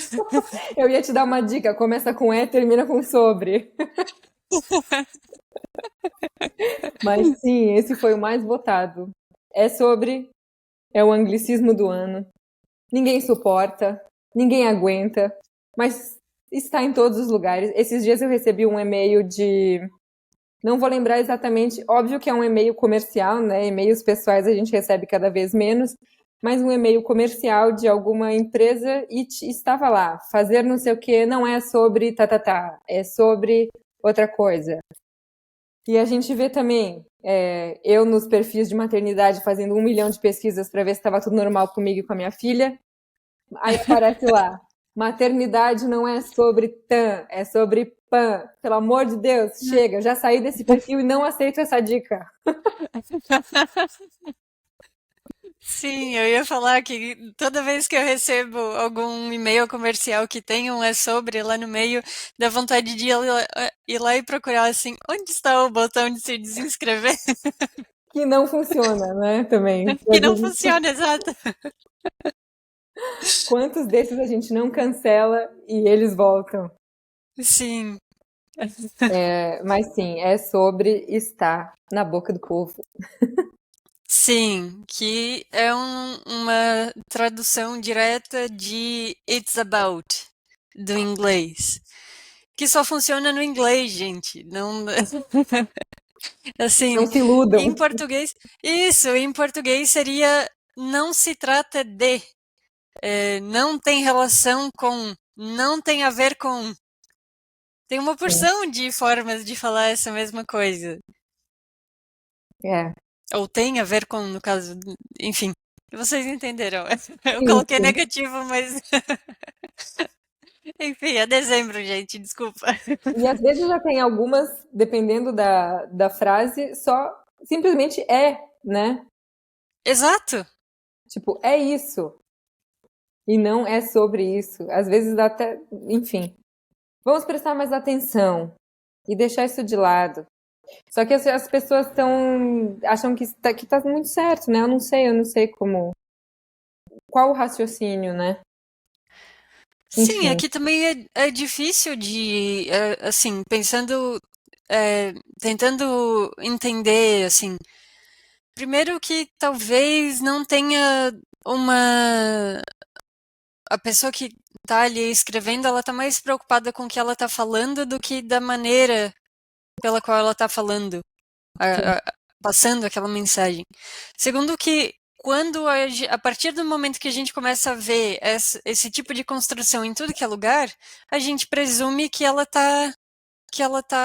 Eu ia te dar uma dica, começa com E, termina com sobre. Mas sim, esse foi o mais votado. É o anglicismo do ano. Ninguém suporta, ninguém aguenta, mas está em todos os lugares. Esses dias eu recebi um e-mail de. Não vou lembrar exatamente, óbvio que é um e-mail comercial, né? E-mails pessoais a gente recebe cada vez menos, mas um e-mail comercial de alguma empresa e estava lá, fazer não sei o que não é sobre é sobre outra coisa. E a gente vê também, eu nos perfis de maternidade fazendo 1 milhão de pesquisas para ver se estava tudo normal comigo e com a minha filha. Aí aparece lá, maternidade não é sobre tan, é sobre pan. Pelo amor de Deus, chega, eu já saí desse perfil e não aceito essa dica. Sim, eu ia falar que toda vez que eu recebo algum e-mail comercial que tem um é sobre lá no meio, dá vontade de ir lá e procurar assim, onde está o botão de se desinscrever? Que não funciona, né? Também. Que não funciona, exato. Quantos desses a gente não cancela e eles voltam? Sim, Mas sim, é sobre estar na boca do povo. sim, que é uma tradução direta de It's About, do inglês. Que só funciona no inglês, gente. Não, assim, Não se em iludam. português, isso, em português seria não se trata de, não tem relação com, não tem a ver com. Tem uma Sim. porção de formas de falar essa mesma coisa. É. Ou tem a ver com, no caso, enfim. Vocês entenderam. Eu Sim, coloquei sim. negativo, mas. Enfim, é dezembro, gente, desculpa. E às vezes já tem algumas, dependendo da frase, só simplesmente é, né? Exato. Tipo, é isso. E não é sobre isso. Às vezes dá até. Enfim. Vamos prestar mais atenção e deixar isso de lado. Só que as pessoas acham que tá muito certo, né? Eu não sei como. Qual o raciocínio, né? Sim, Enfim. aqui também é difícil de, assim, pensando, tentando entender, assim, primeiro que talvez não tenha uma, a pessoa que tá ali escrevendo, ela tá mais preocupada com o que ela tá falando do que da maneira pela qual ela tá falando, Sim. passando aquela mensagem. Segundo que quando a partir do momento que a gente começa a ver esse tipo de construção em tudo que é lugar, a gente presume que ela tá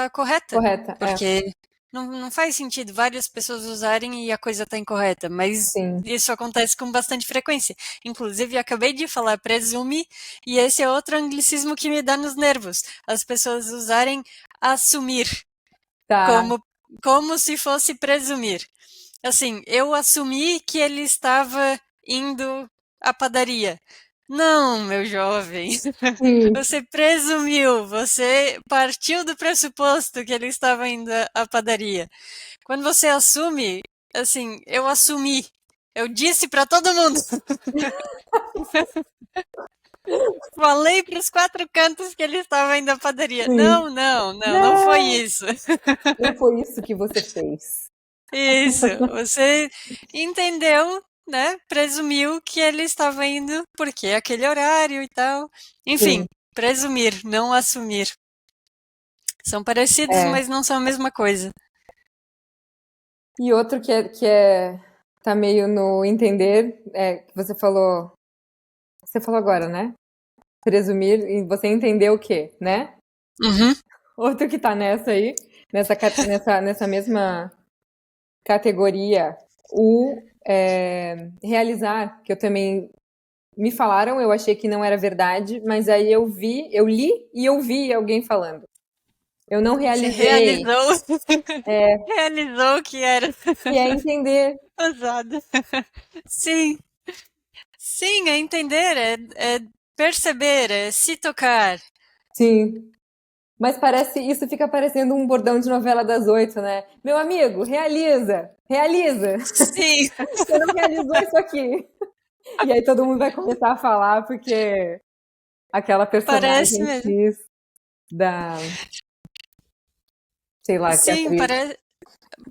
correta, Correta. É. porque não faz sentido várias pessoas usarem e a coisa tá incorreta, mas Sim. isso acontece com bastante frequência. Inclusive, acabei de falar presume, e esse é outro anglicismo que me dá nos nervos. As pessoas usarem assumir Tá. como, como se fosse presumir. Assim, eu assumi que ele estava indo à padaria. Não, meu jovem. Sim. Você presumiu, você partiu do pressuposto que ele estava indo à padaria. Quando você assume, assim, eu assumi. Eu disse para todo mundo. Falei para os quatro cantos que ele estava indo à padaria. Sim. Não foi Não, isso. não foi isso que você fez. Isso, você entendeu, né? Presumiu que ele estava indo porque é aquele horário e tal. Enfim, Sim. presumir, não assumir. São parecidos, É. mas não são a mesma coisa. E outro tá meio no entender, que você falou agora, né? Presumir, e você entendeu o quê, né? Uhum. Outro que tá nessa aí, nessa mesma categoria, realizar, que eu também me falaram, eu achei que não era verdade, mas aí eu li e eu vi alguém falando. Eu não Você realizei, realizou, realizou o que era que é entender. usado. Sim, sim, é entender, é perceber, é se tocar. Sim. Mas isso fica parecendo um bordão de novela das 8, né? Meu amigo, realiza! Realiza! Sim, Você não realizou isso aqui. E aí todo mundo vai começar a falar porque aquela parece personagem mesmo. X da, sei lá, que Sim, atriz.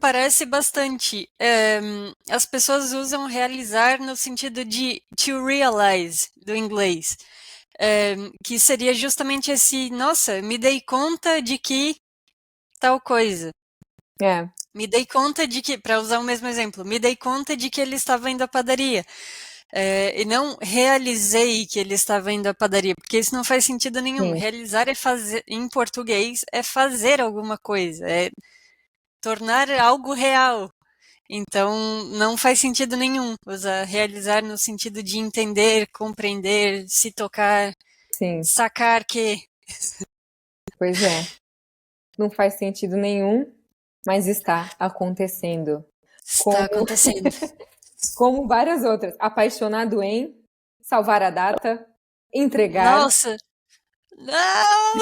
parece bastante. As pessoas usam realizar no sentido de to realize, do inglês. Que seria justamente esse, nossa, me dei conta de que tal coisa. É, Me dei conta de que, para usar o mesmo exemplo, me dei conta de que ele estava indo à padaria. E não realizei que ele estava indo à padaria, porque isso não faz sentido nenhum. sim. Realizar é fazer, em português, é fazer alguma coisa. tornar algo real. Então, não faz sentido nenhum usar realizar no sentido de entender, compreender, se tocar, Sim, sacar que. pois é. Não faz sentido nenhum, mas está acontecendo. Está Como, acontecendo. como várias outras. Apaixonado em salvar a data, entregar. Nossa! Não!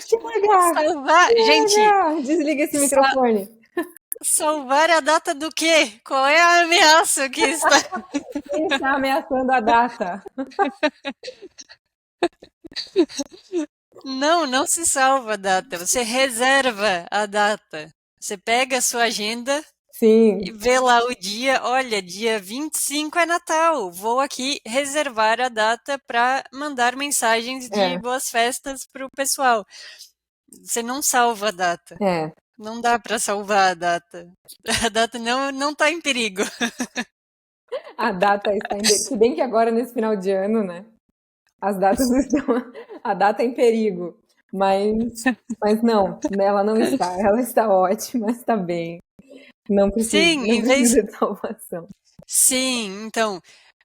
Chega! Salvar. Gente, Chega! Desliga esse sa- microfone. salvar a data do quê? Qual é a ameaça que está. Quem está ameaçando a data? Não, não se salva a data. Você reserva a data. Você pega a sua agenda e Sim, vê lá o dia. Olha, dia 25 é Natal. Vou aqui reservar a data para mandar mensagens de é, boas festas para o pessoal. Você não salva a data. é. Não dá para salvar a data. A data não está em perigo. A data está em. Se bem que agora, nesse final de ano, né? As datas estão. A data é em perigo. Mas não, ela não está. Ela está ótima, está bem. Sim, Não em vez. precisa de salvação. Sim, então,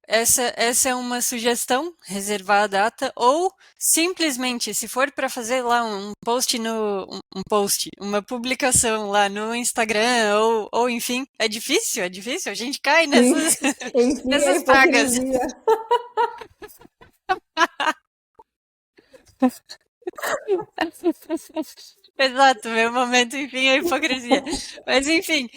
essa é uma sugestão, reservar a data, ou simplesmente, se for para fazer lá um post um post, uma publicação lá no Instagram, ou enfim, é difícil, a gente cai Sim, nessas, enfim, a nessas pragas. hipocrisia. Exato, meu momento, enfim, é a hipocrisia. Mas enfim,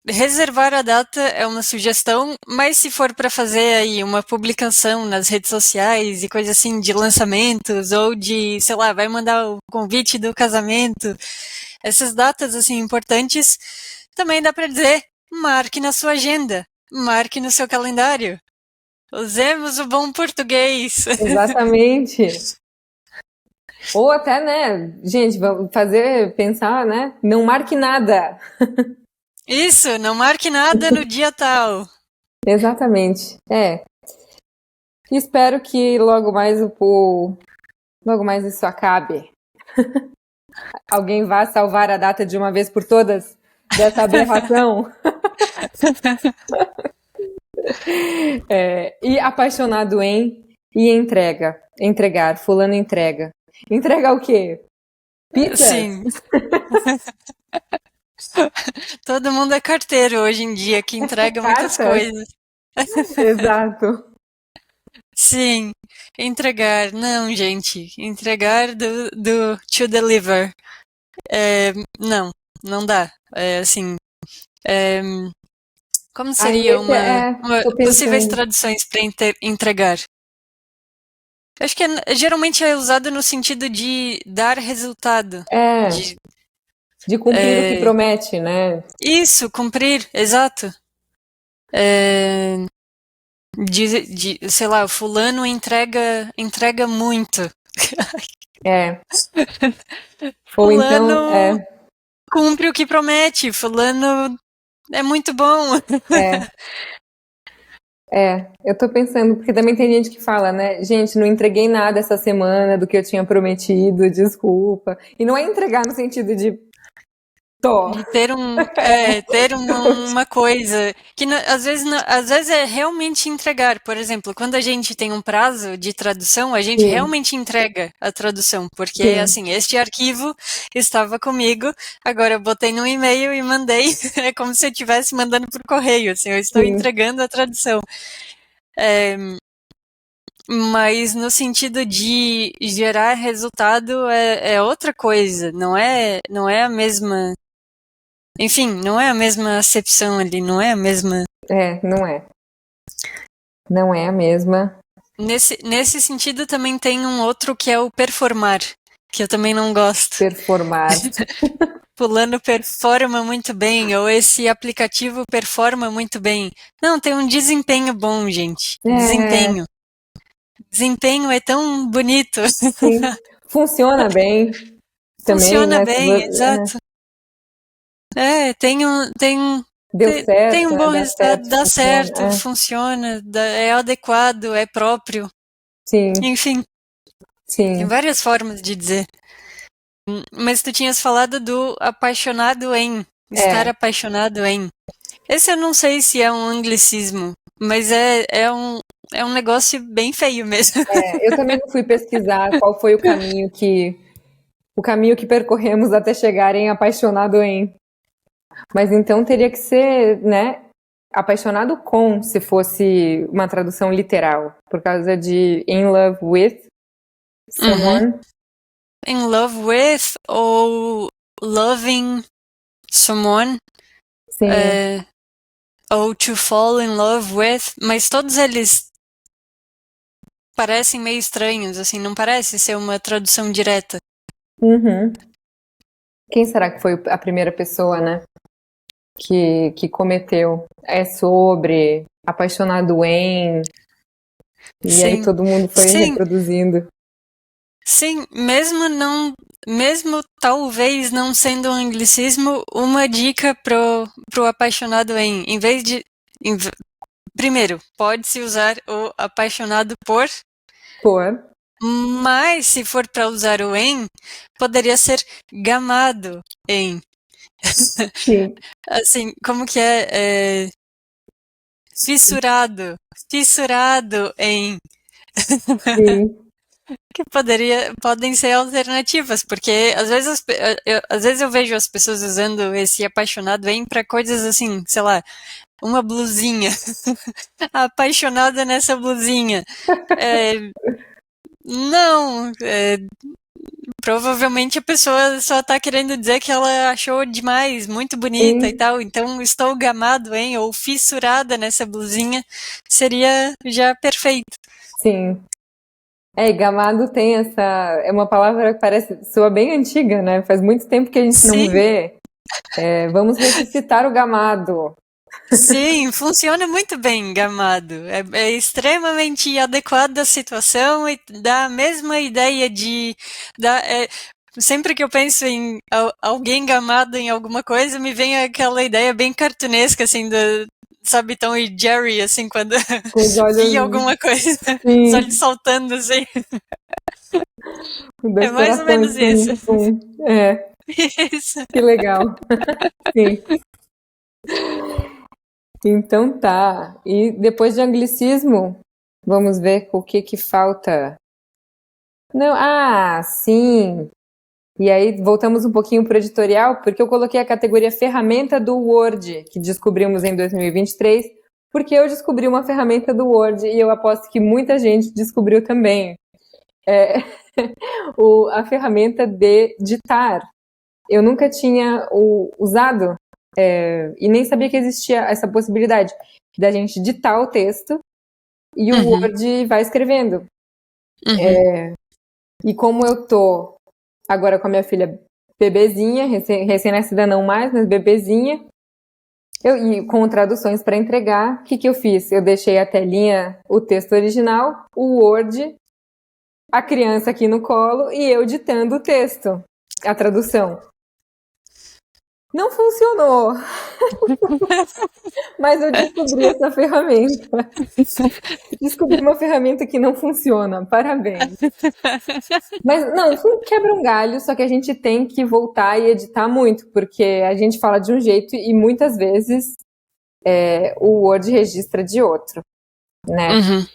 reservar a data é uma sugestão, mas se for para fazer aí uma publicação nas redes sociais e coisa assim de lançamentos ou de, sei lá, vai mandar o convite do casamento, essas datas assim importantes, também dá para dizer, marque na sua agenda, marque no seu calendário. Usemos o bom português. Exatamente. Ou até, né, gente, vamos fazer, pensar, né? Não marque nada. Isso, não marque nada no dia tal. Exatamente. É. Espero que logo mais isso acabe. Alguém vá salvar a data de uma vez por todas dessa aberração. É, e apaixonado em e entrega. Entregar. Fulano entrega. Entrega o quê? Pizzas? Sim, todo mundo é carteiro hoje em dia que entrega muitas Cartas? coisas. Exato. Sim, entregar. Não, gente. Entregar do to deliver. É, não, não dá. É, assim, é, como Aí seria esse uma tô possíveis pensando. traduções para entregar? Acho que geralmente é usado no sentido de dar resultado. É, De, de cumprir o que é, promete, né? isso, cumprir, exato. É, sei lá, fulano entrega muito. É. Ou então, Fulano cumpre o que promete. Fulano é muito bom. é, eu tô pensando, porque também tem gente que fala, né? Gente, não entreguei nada essa semana do que eu tinha prometido, desculpa. E não é entregar no sentido de tô. De ter uma coisa que às vezes, às vezes é realmente entregar. Por exemplo, quando a gente tem um prazo de tradução, a gente Sim, realmente entrega a tradução, porque sim, assim, este arquivo estava comigo, agora eu botei no e-mail e mandei. É como se eu estivesse mandando por correio, assim, eu estou sim. entregando a tradução. É, mas no sentido de gerar resultado é outra coisa, não é a mesma. Enfim, não é a mesma acepção ali, não é a mesma. É, não é. Não é a mesma Nesse sentido, também tem um outro que é o performar, que eu também não gosto. performar. Fulano performa muito bem, ou esse aplicativo performa muito bem. Não, tem um desempenho bom, gente. É, Desempenho. Desempenho é tão bonito. sim. Funciona bem também, Funciona né? bem, exato. É, Deu tem certo, um né? bom Dá resultado, certo, dá funciona. certo, funciona, é adequado, é próprio. Sim, Enfim, tem sim. várias formas de dizer. Mas tu tinhas falado do apaixonado em, estar apaixonado em. Esse eu não sei se é um anglicismo, mas é um negócio bem feio mesmo. Eu também não fui pesquisar qual foi o caminho que percorremos até chegar em apaixonado em. Mas então teria que ser, né, apaixonado com, se fosse uma tradução literal, por causa de in love with someone. In love with ou loving someone, Sim. ou to fall in love with, mas todos eles parecem meio estranhos, assim, não parece ser uma tradução direta. Uhum. Quem será que foi a primeira pessoa, né, que cometeu? É sobre apaixonado em, e aí Sim, todo mundo foi sim, reproduzindo. sim, mesmo talvez não sendo um anglicismo, uma dica pro apaixonado em vez de, em v- primeiro, pode-se usar o apaixonado por, Por. mas se for para usar o em, poderia ser gamado em. Sim. Assim, como que é? Fissurado, fissurado em. Sim. Que podem ser alternativas, porque às vezes eu vejo as pessoas usando esse apaixonado em para coisas assim, sei lá, uma blusinha, apaixonada nessa blusinha. É, não, provavelmente a pessoa só tá querendo dizer que ela achou demais, muito bonita e Sim. tal, então estou gamado em, ou fissurada nessa blusinha, seria já perfeito. Sim. E gamado tem essa. É uma palavra que parece. Soa bem antiga, né? Faz muito tempo que a gente não Sim, vê. Vamos ressuscitar o gamado. sim, funciona muito bem, gamado. É extremamente adequado à situação e dá a mesma ideia de. Sempre que eu penso em alguém gamado em alguma coisa, me vem aquela ideia bem cartunesca, assim, sabe, Tom e Jerry, assim, quando Com os via olhos. alguma coisa, os olhos Sim. saltando, assim. É Dois mais ou menos corações. isso. Pum, pum. Isso. Que legal. Sim. Então tá. E depois de anglicismo, vamos ver o que que falta. Não, sim. E aí voltamos um pouquinho para o editorial, porque eu coloquei a categoria ferramenta do Word, que descobrimos em 2023, porque eu descobri uma ferramenta do Word e eu aposto que muita gente descobriu também. É, a ferramenta de ditar. Eu nunca tinha usado e nem sabia que existia essa possibilidade da gente ditar o texto e o Uhum, Word vai escrevendo. uhum, E como eu tô agora com a minha filha bebezinha, recém-nascida não mais, mas bebezinha, e com traduções para entregar, o que que eu fiz? Eu deixei a telinha, o texto original, o Word, a criança aqui no colo e eu ditando o texto, a tradução. Não funcionou, mas eu descobri essa ferramenta. Descobri uma ferramenta que não funciona. Parabéns. Mas não, isso não quebra um galho, só que a gente tem que voltar e editar muito, porque a gente fala de um jeito e muitas vezes o Word registra de outro, né? uhum.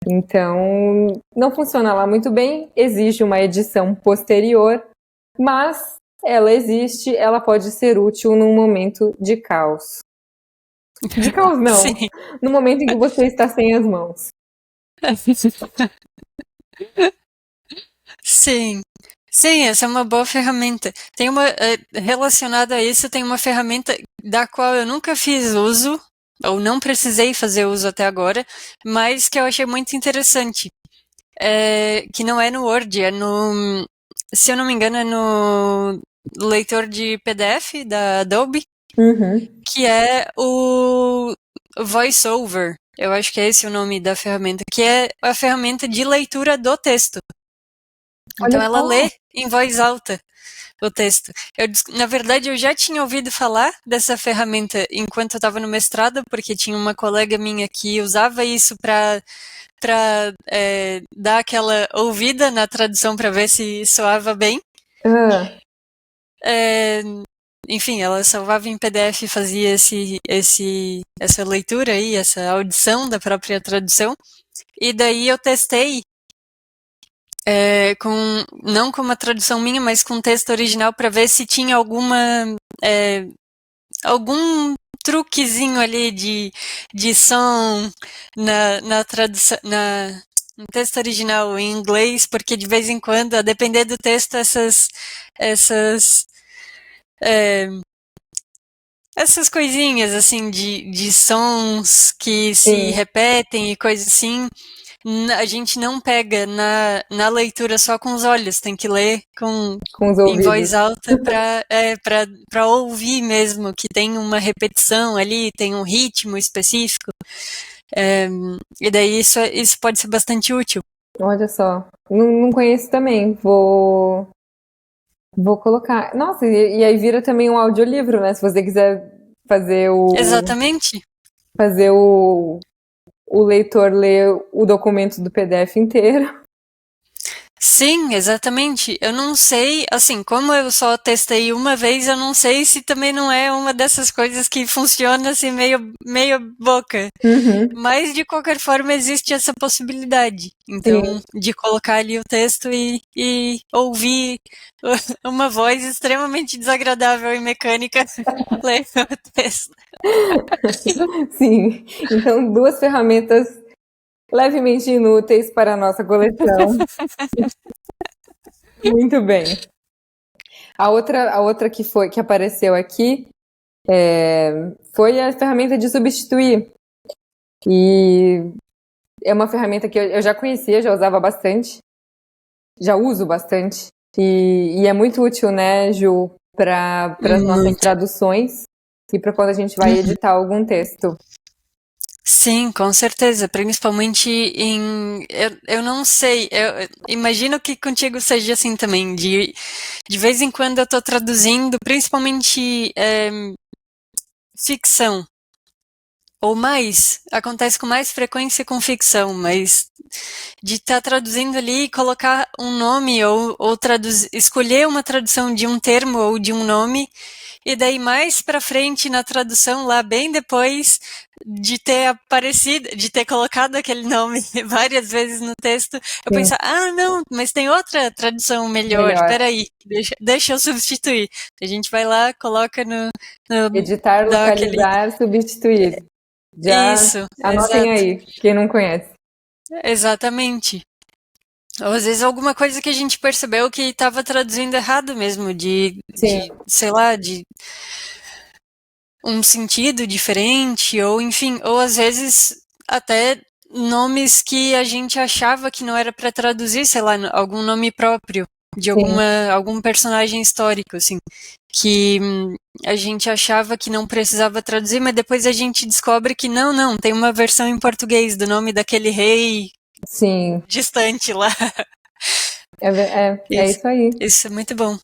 Então, não funciona lá muito bem, exige uma edição posterior, mas ela existe, ela pode ser útil num momento de caos. De caos não, Sim. no momento em que você está sem as mãos. Sim. Sim, essa é uma boa ferramenta. Relacionada a isso, tem uma ferramenta da qual eu nunca fiz uso, ou não precisei fazer uso até agora, mas que eu achei muito interessante. Que não é no Word, se eu não me engano, é no leitor de PDF da Adobe, Uhum. que é o VoiceOver. Eu acho que é esse o nome da ferramenta, que é a ferramenta de leitura do texto. Olha Então ela só. lê em voz alta o texto. Na verdade, eu já tinha ouvido falar dessa ferramenta enquanto eu estava no mestrado, porque tinha uma colega minha que usava isso para dar aquela ouvida na tradução para ver se soava bem. Ah, É, enfim, ela salvava em PDF e fazia essa leitura aí, essa audição da própria tradução. E daí eu testei não com uma tradução minha, mas com texto original para ver se tinha algum truquezinho ali de som na tradução, no texto original em inglês, porque de vez em quando, a depender do texto, essas é, essas coisinhas assim de sons que se sim, repetem e coisas assim, a gente não pega na leitura só com os olhos, tem que ler com os em voz ouvidos. alta para ouvir mesmo, que tem uma repetição ali, tem um ritmo específico. É, e daí isso pode ser bastante útil. Olha só. Não conheço também. Vou colocar. Nossa, e aí vira também um audiolivro, né? Se você quiser fazer Exatamente. fazer o leitor ler o documento do PDF inteiro. Sim, exatamente. Eu não sei, assim, como eu só testei uma vez, eu não sei se também não é uma dessas coisas que funciona assim meio boca. Uhum, Mas de qualquer forma existe essa possibilidade. Então, sim. de colocar ali o texto e ouvir uma voz extremamente desagradável e mecânica ler o texto. Sim. Então, duas ferramentas levemente inúteis para a nossa coleção. Muito bem. A outra que apareceu aqui foi a ferramenta de substituir. E é uma ferramenta que eu já conhecia, já usava bastante, já uso bastante. E é muito útil, né, Ju, para as nossas Muito. traduções e para quando a gente vai Uhum. editar algum texto. Sim, com certeza. Principalmente em. Eu não sei. Eu imagino que contigo seja assim também. De vez em quando eu estou traduzindo, principalmente ficção. Ou mais. Acontece com mais frequência com ficção, mas de estar traduzindo ali e colocar um nome ou escolher uma tradução de um termo ou de um nome e daí mais para frente na tradução lá bem depois de ter aparecido, de ter colocado aquele nome várias vezes no texto, eu Sim, pensar, ah, não, mas tem outra tradução melhor, melhor. peraí, deixa eu substituir. A gente vai lá, coloca Editar, dá aquele, localizar, substituir. Já isso, anotem exato, aí, quem não conhece. exatamente. Ou às vezes alguma coisa que a gente percebeu que estava traduzindo errado mesmo, Sim, sei lá, de um sentido diferente, ou enfim, ou às vezes até nomes que a gente achava que não era para traduzir, sei lá, algum nome próprio de sim, algum personagem histórico, assim, que a gente achava que não precisava traduzir, mas depois a gente descobre que não, tem uma versão em português do nome daquele rei sim. distante lá. É Isso, isso aí. isso é muito bom.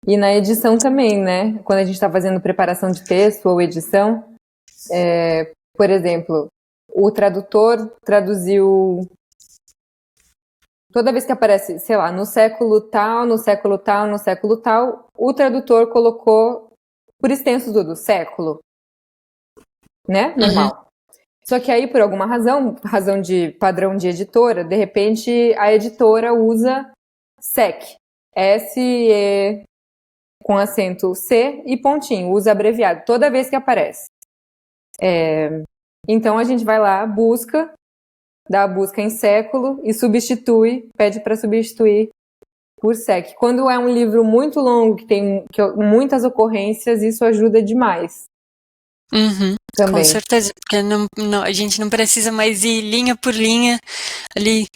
E na edição também, né? Quando a gente está fazendo preparação de texto ou edição, por exemplo, o tradutor traduziu. Toda vez que aparece, sei lá, no século tal, no século tal, no século tal, o tradutor colocou por extenso tudo, século, né? Uhum, Normal. Só que aí, por alguma razão, razão de padrão de editora, de repente a editora usa SEC. S-E com acento C e pontinho, usa abreviado, toda vez que aparece. Então a gente vai lá, busca, dá a busca em século e substitui, pede para substituir por SEC. Quando é um livro muito longo, que tem muitas ocorrências, isso ajuda demais uhum, com também. certeza, porque a gente não precisa mais ir linha por linha ali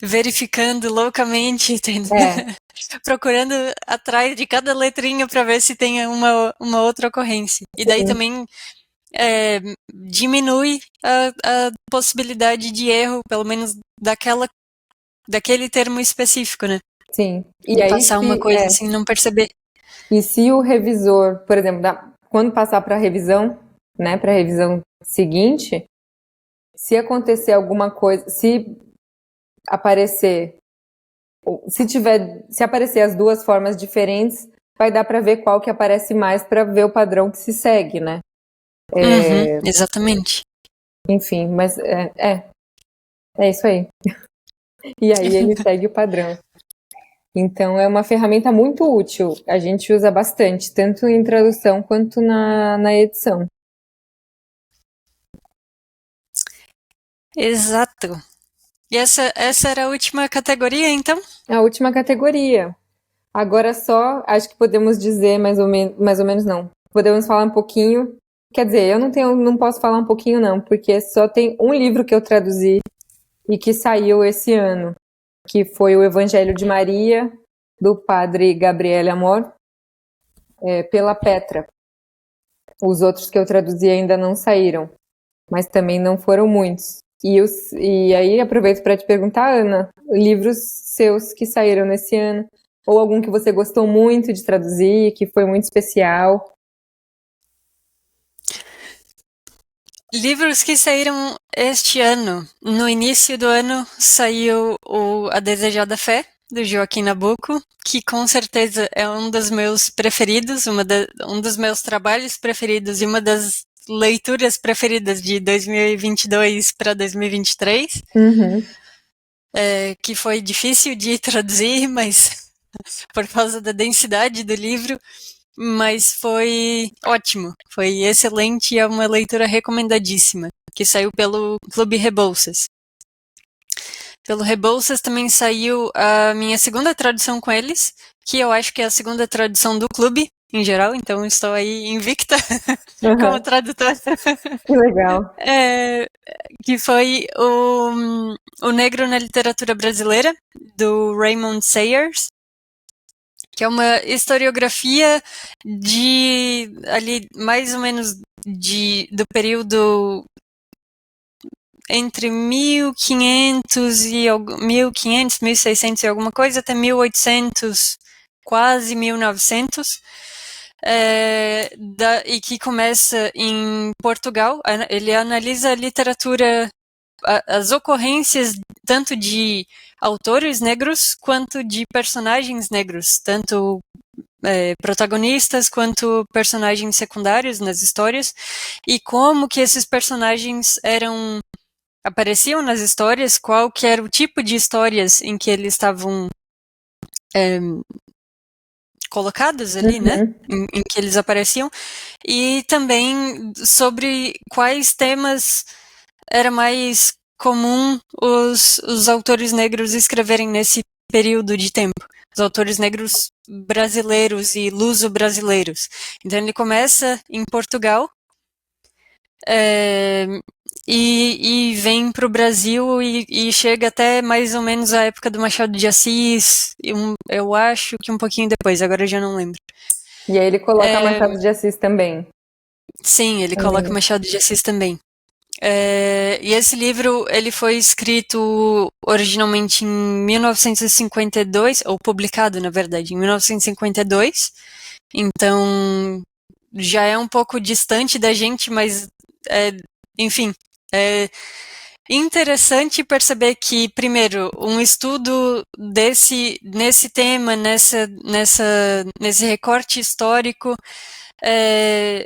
verificando loucamente, É, procurando atrás de cada letrinha para ver se tem uma outra ocorrência. E daí sim, também diminui a possibilidade de erro, pelo menos daquele termo específico, né? sim. E De aí, passar uma coisa assim e não perceber. e se o revisor, por exemplo, quando passar para a revisão, né, para a revisão seguinte, se acontecer alguma coisa, se aparecer Se aparecer as duas formas diferentes, vai dar para ver qual que aparece mais para ver o padrão que se segue, né? Exatamente. Enfim, mas é isso aí. E aí ele segue o padrão. Então é uma ferramenta muito útil. A gente usa bastante, tanto em tradução quanto na edição. Exato. E essa era a última categoria, então? A última categoria. Agora só, acho que podemos dizer mais ou menos não. Podemos falar um pouquinho. Quer dizer, eu não posso falar um pouquinho não, porque só tem um livro que eu traduzi e que saiu esse ano, que foi o Evangelho de Maria, do padre Gabriel Amor, pela Petra. Os outros que eu traduzi ainda não saíram, mas também não foram muitos. E aí aproveito para te perguntar, Ana, livros seus que saíram nesse ano, ou algum que você gostou muito de traduzir, que foi muito especial? Livros que saíram este ano. No início do ano saiu A Desejada Fé, do Joaquim Nabuco, que com certeza é um dos meus preferidos, um dos meus trabalhos preferidos e uma das leituras preferidas de 2022 para 2023. Que foi difícil de traduzir, mas por causa da densidade do livro, mas foi ótimo, foi excelente e é uma leitura recomendadíssima, que saiu pelo Clube Rebouças. Pelo Rebouças também saiu a minha segunda tradução com eles, que eu acho que é a segunda tradução do clube, em geral, então estou aí invicta como tradutora. Que legal. Que foi o Negro na Literatura Brasileira, do Raymond Sayers, que é uma historiografia de ali mais ou menos do período entre 1500 e 1500, 1600 e alguma coisa até 1800, quase 1900. E que começa em Portugal. Ele analisa a literatura, as ocorrências tanto de autores negros quanto de personagens negros, tanto protagonistas quanto personagens secundários nas histórias, e como que esses personagens apareciam nas histórias, qual que era o tipo de histórias em que eles estavam colocados ali, né? Em que eles apareciam, e também sobre quais temas era mais comum os autores negros escreverem nesse período de tempo. Os autores negros brasileiros e luso-brasileiros. Então ele começa em Portugal e vem para o Brasil e chega até mais ou menos a época do Machado de Assis, eu acho que um pouquinho depois, agora eu já não lembro. E aí ele coloca Machado de Assis também. Sim, ele coloca Machado de Assis também. E esse livro ele foi escrito originalmente em 1952, ou publicado, na verdade, em 1952. Então já é um pouco distante da gente, mas enfim, é interessante perceber que, primeiro, um estudo nesse tema, nesse recorte histórico,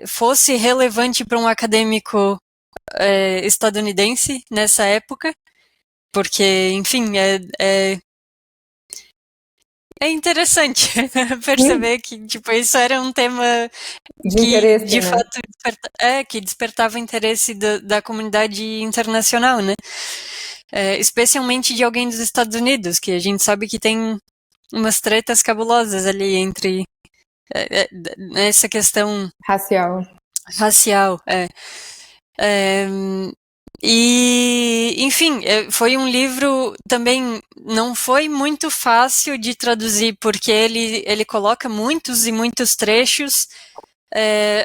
fosse relevante para um acadêmico estadunidense nessa época, porque, enfim, é interessante perceber que tipo, isso era um tema de interesse, de né? fato que despertava interesse da comunidade internacional, né? Especialmente de alguém dos Estados Unidos, que a gente sabe que tem umas tretas cabulosas ali entre nessa questão racial. E, enfim, foi um livro também, não foi muito fácil de traduzir, porque ele coloca muitos e muitos trechos,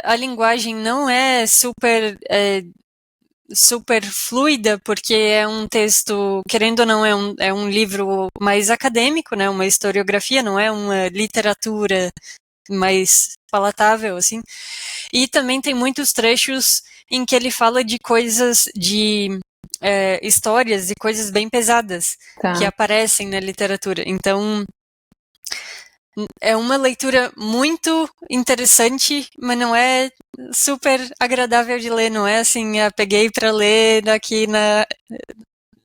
a linguagem não é super fluida, porque é um texto, querendo ou não, é um livro mais acadêmico, né, uma historiografia, não é uma literatura mais palatável, assim. E também tem muitos trechos em que ele fala de coisas, de histórias e coisas bem pesadas que Tá. aparecem na literatura. Então, é uma leitura muito interessante, mas não é super agradável de ler, não é assim, peguei para ler aqui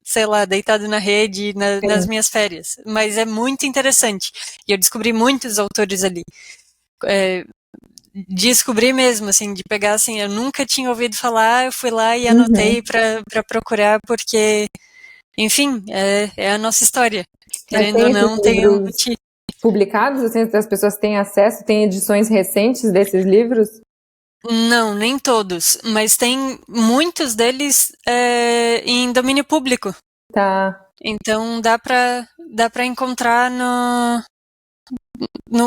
sei lá, deitado na rede nas Sim. minhas férias. Mas é muito interessante. E eu descobri muitos autores ali. É, descobri mesmo, assim, de pegar, assim, eu nunca tinha ouvido falar, eu fui lá e Uhum. anotei para procurar, porque, enfim, é a nossa história. Mas Querendo ou tem esses não, tem um livros motivo. publicados, assim, as pessoas têm acesso, tem edições recentes desses livros? Não, nem todos, mas tem muitos deles em domínio público. Tá. Então dá para encontrar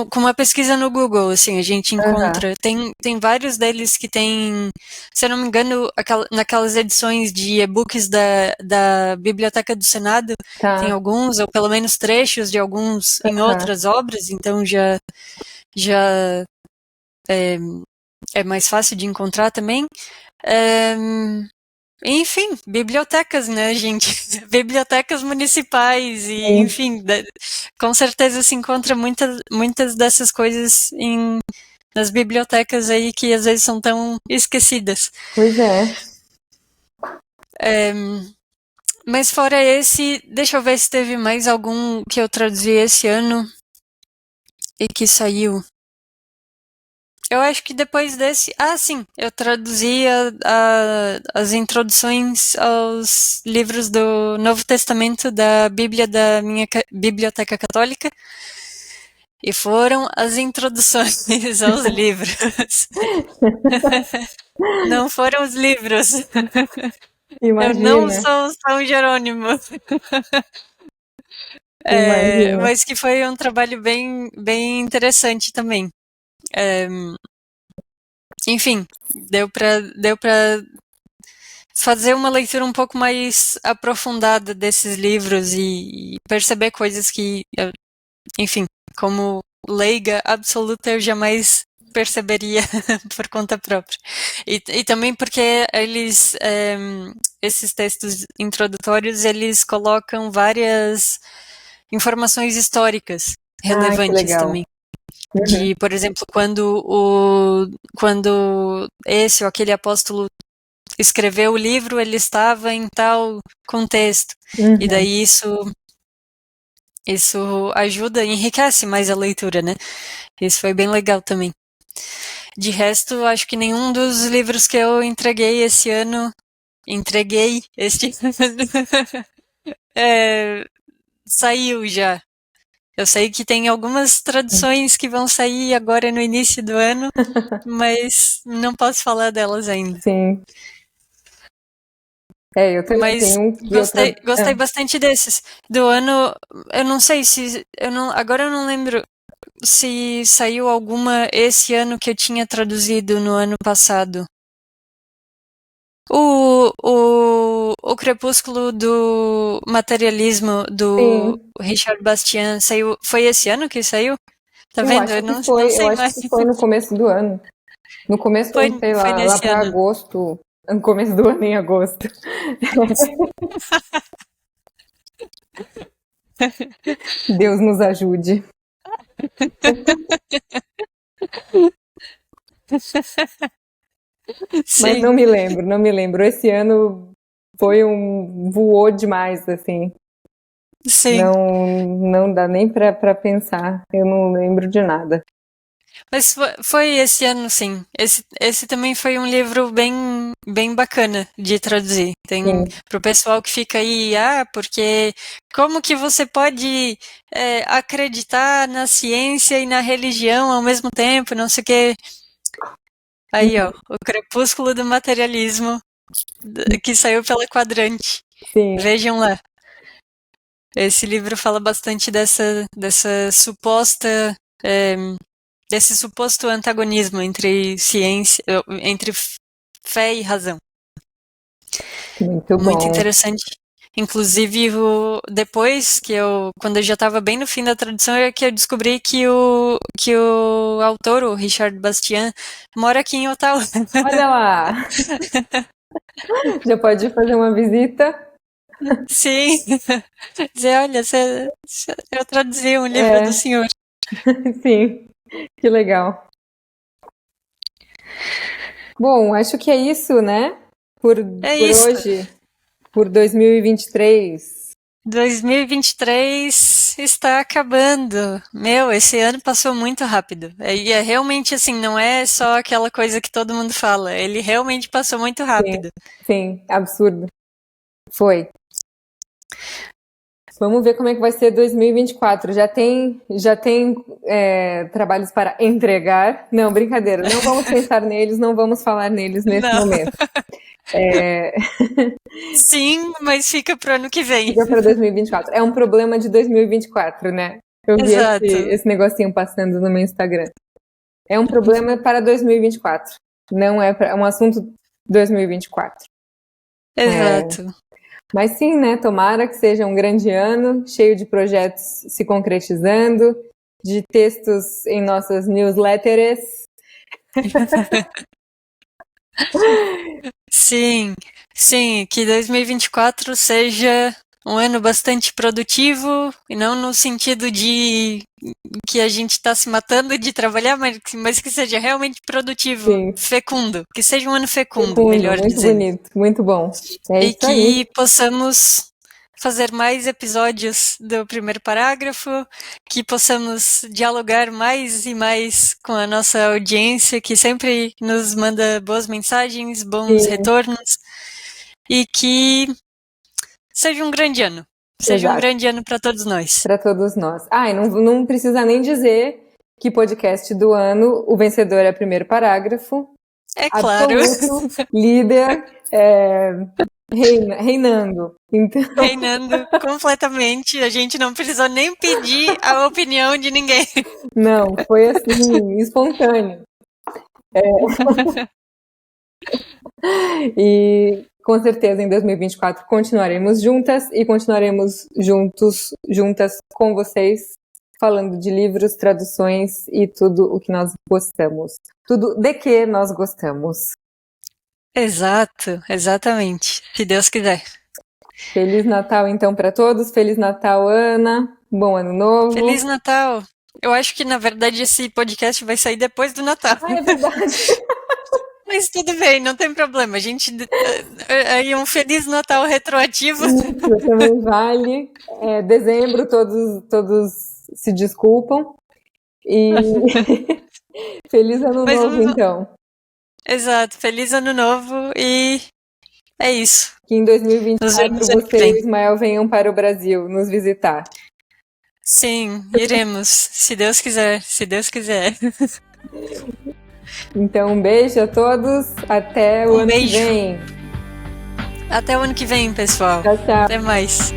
com uma pesquisa no Google, assim, a gente Aham. encontra. Tem vários deles que tem, se eu não me engano, naquelas edições de e-books da Biblioteca do Senado, tem Tá. alguns, ou pelo menos trechos de alguns em Aham. outras obras, então já é, é mais fácil de encontrar também. É, enfim, bibliotecas, né, gente? Bibliotecas municipais e, Sim. enfim, com certeza se encontra muitas dessas coisas nas bibliotecas aí que às vezes são tão esquecidas. Pois é. É, mas fora esse, deixa eu ver se teve mais algum que eu traduzi esse ano e que saiu. Eu acho que depois desse. Ah, sim, eu traduzi as introduções aos livros do Novo Testamento da Bíblia da minha Biblioteca Católica. E foram as introduções aos livros. Não foram os livros. Eu não Imagina. sou São Jerônimo. Imagina. Mas que foi um trabalho bem interessante também. É, enfim, deu para fazer uma leitura um pouco mais aprofundada desses livros e perceber coisas que, enfim, como leiga absoluta eu jamais perceberia por conta própria. E também porque esses textos introdutórios, eles colocam várias informações históricas Ah, que relevantes legal. também. De, por exemplo, quando esse ou aquele apóstolo escreveu o livro, ele estava em tal contexto. E Uhum. daí isso ajuda, enriquece mais a leitura, né? Isso foi bem legal também. De resto, acho que nenhum dos livros que eu entreguei este saiu já. Eu sei que tem algumas traduções que vão sair agora no início do ano, mas não posso falar delas ainda. Sim. É, eu também Mas tenho um que eu gostei bastante desses. Do ano, eu não sei se. Agora eu não lembro se saiu alguma esse ano que eu tinha traduzido no ano passado. O Crepúsculo do Materialismo do sim, Richard Bastian saiu. Foi esse ano que saiu? Tá eu vendo? acho que Não foi, eu sei acho mais. que foi no começo do ano. No começo, Foi, sei foi lá, lá nesse para ano. agosto, no começo do ano em agosto. Deus nos ajude. Mas Sim, não me lembro, não me lembro. Esse ano foi voou demais, assim. sim. Não dá nem para pensar. Eu não lembro de nada. Mas foi esse ano, sim. Esse também foi um livro bem bacana de traduzir. Tem Sim. pro pessoal que fica aí, porque como que você pode acreditar na ciência e na religião ao mesmo tempo, não sei o quê. Aí, ó, O Crepúsculo do Materialismo, que saiu pela Quadrante. Sim. Vejam lá. Esse livro fala bastante dessa suposta é, desse suposto antagonismo entre ciência, entre fé e razão. Muito Muito bom. interessante. Inclusive, depois quando eu já estava bem no fim da tradução, é que eu descobri que o autor, o Richard Bastian, mora aqui em Ottawa. Olha lá. Já pode fazer uma visita. Sim. Dizer, olha, eu traduzi um livro do senhor. Sim, que legal. Bom, acho que é isso, né? Por isso. hoje, por 2023. 2023 está acabando. Meu, esse ano passou muito rápido. E é realmente assim, não é só aquela coisa que todo mundo fala. Ele realmente passou muito rápido. Sim, absurdo. Foi. Vamos ver como é que vai ser 2024. Já tem trabalhos para entregar. Não, brincadeira. Não vamos pensar neles, não vamos falar neles nesse momento. Sim, mas fica para o ano que vem. Fica para 2024. É um problema de 2024, né? Eu vi esse negocinho passando no meu Instagram. É um problema para 2024. Não é um assunto 2024. Exato. Mas sim, né? Tomara que seja um grande ano, cheio de projetos se concretizando, de textos em nossas newsletters. Sim, que 2024 seja um ano bastante produtivo, e não no sentido de que a gente está se matando de trabalhar, mas que seja realmente produtivo, Sim. Fecundo, que seja um ano fecundo, melhor muito dizendo. Bonito, muito bom. É e isso que aí. Possamos fazer mais episódios do primeiro parágrafo, que possamos dialogar mais e mais com a nossa audiência, que sempre nos manda boas mensagens, bons retornos, e que seja um grande ano. Seja um grande ano para todos nós. Para todos nós. E não precisa nem dizer que podcast do ano, o vencedor é o primeiro parágrafo. É claro. Absoluto, líder, reinando. Então... Reinando completamente. A gente não precisou nem pedir a opinião de ninguém. Não, foi assim, espontâneo. E com certeza em 2024 continuaremos juntas e continuaremos juntas com vocês, falando de livros, traduções e tudo o que nós gostamos. Tudo de que nós gostamos. Exato, exatamente. Se Deus quiser. Feliz Natal, então, para todos. Feliz Natal, Ana. Bom Ano Novo. Feliz Natal. Eu acho que, na verdade, esse podcast vai sair depois do Natal. É verdade. Mas tudo bem, não tem problema. A gente... Aí um Feliz Natal retroativo. Isso também vale. Dezembro, todos se desculpam. E Feliz Ano Novo, então. Exato, Feliz Ano Novo e é isso. Que em 2024 você e o Ismael venham para o Brasil nos visitar. Sim, iremos, se Deus quiser, se Deus quiser. Então, um beijo a todos, até o ano que vem. Até o ano que vem, pessoal. Tchau, tchau. Até mais.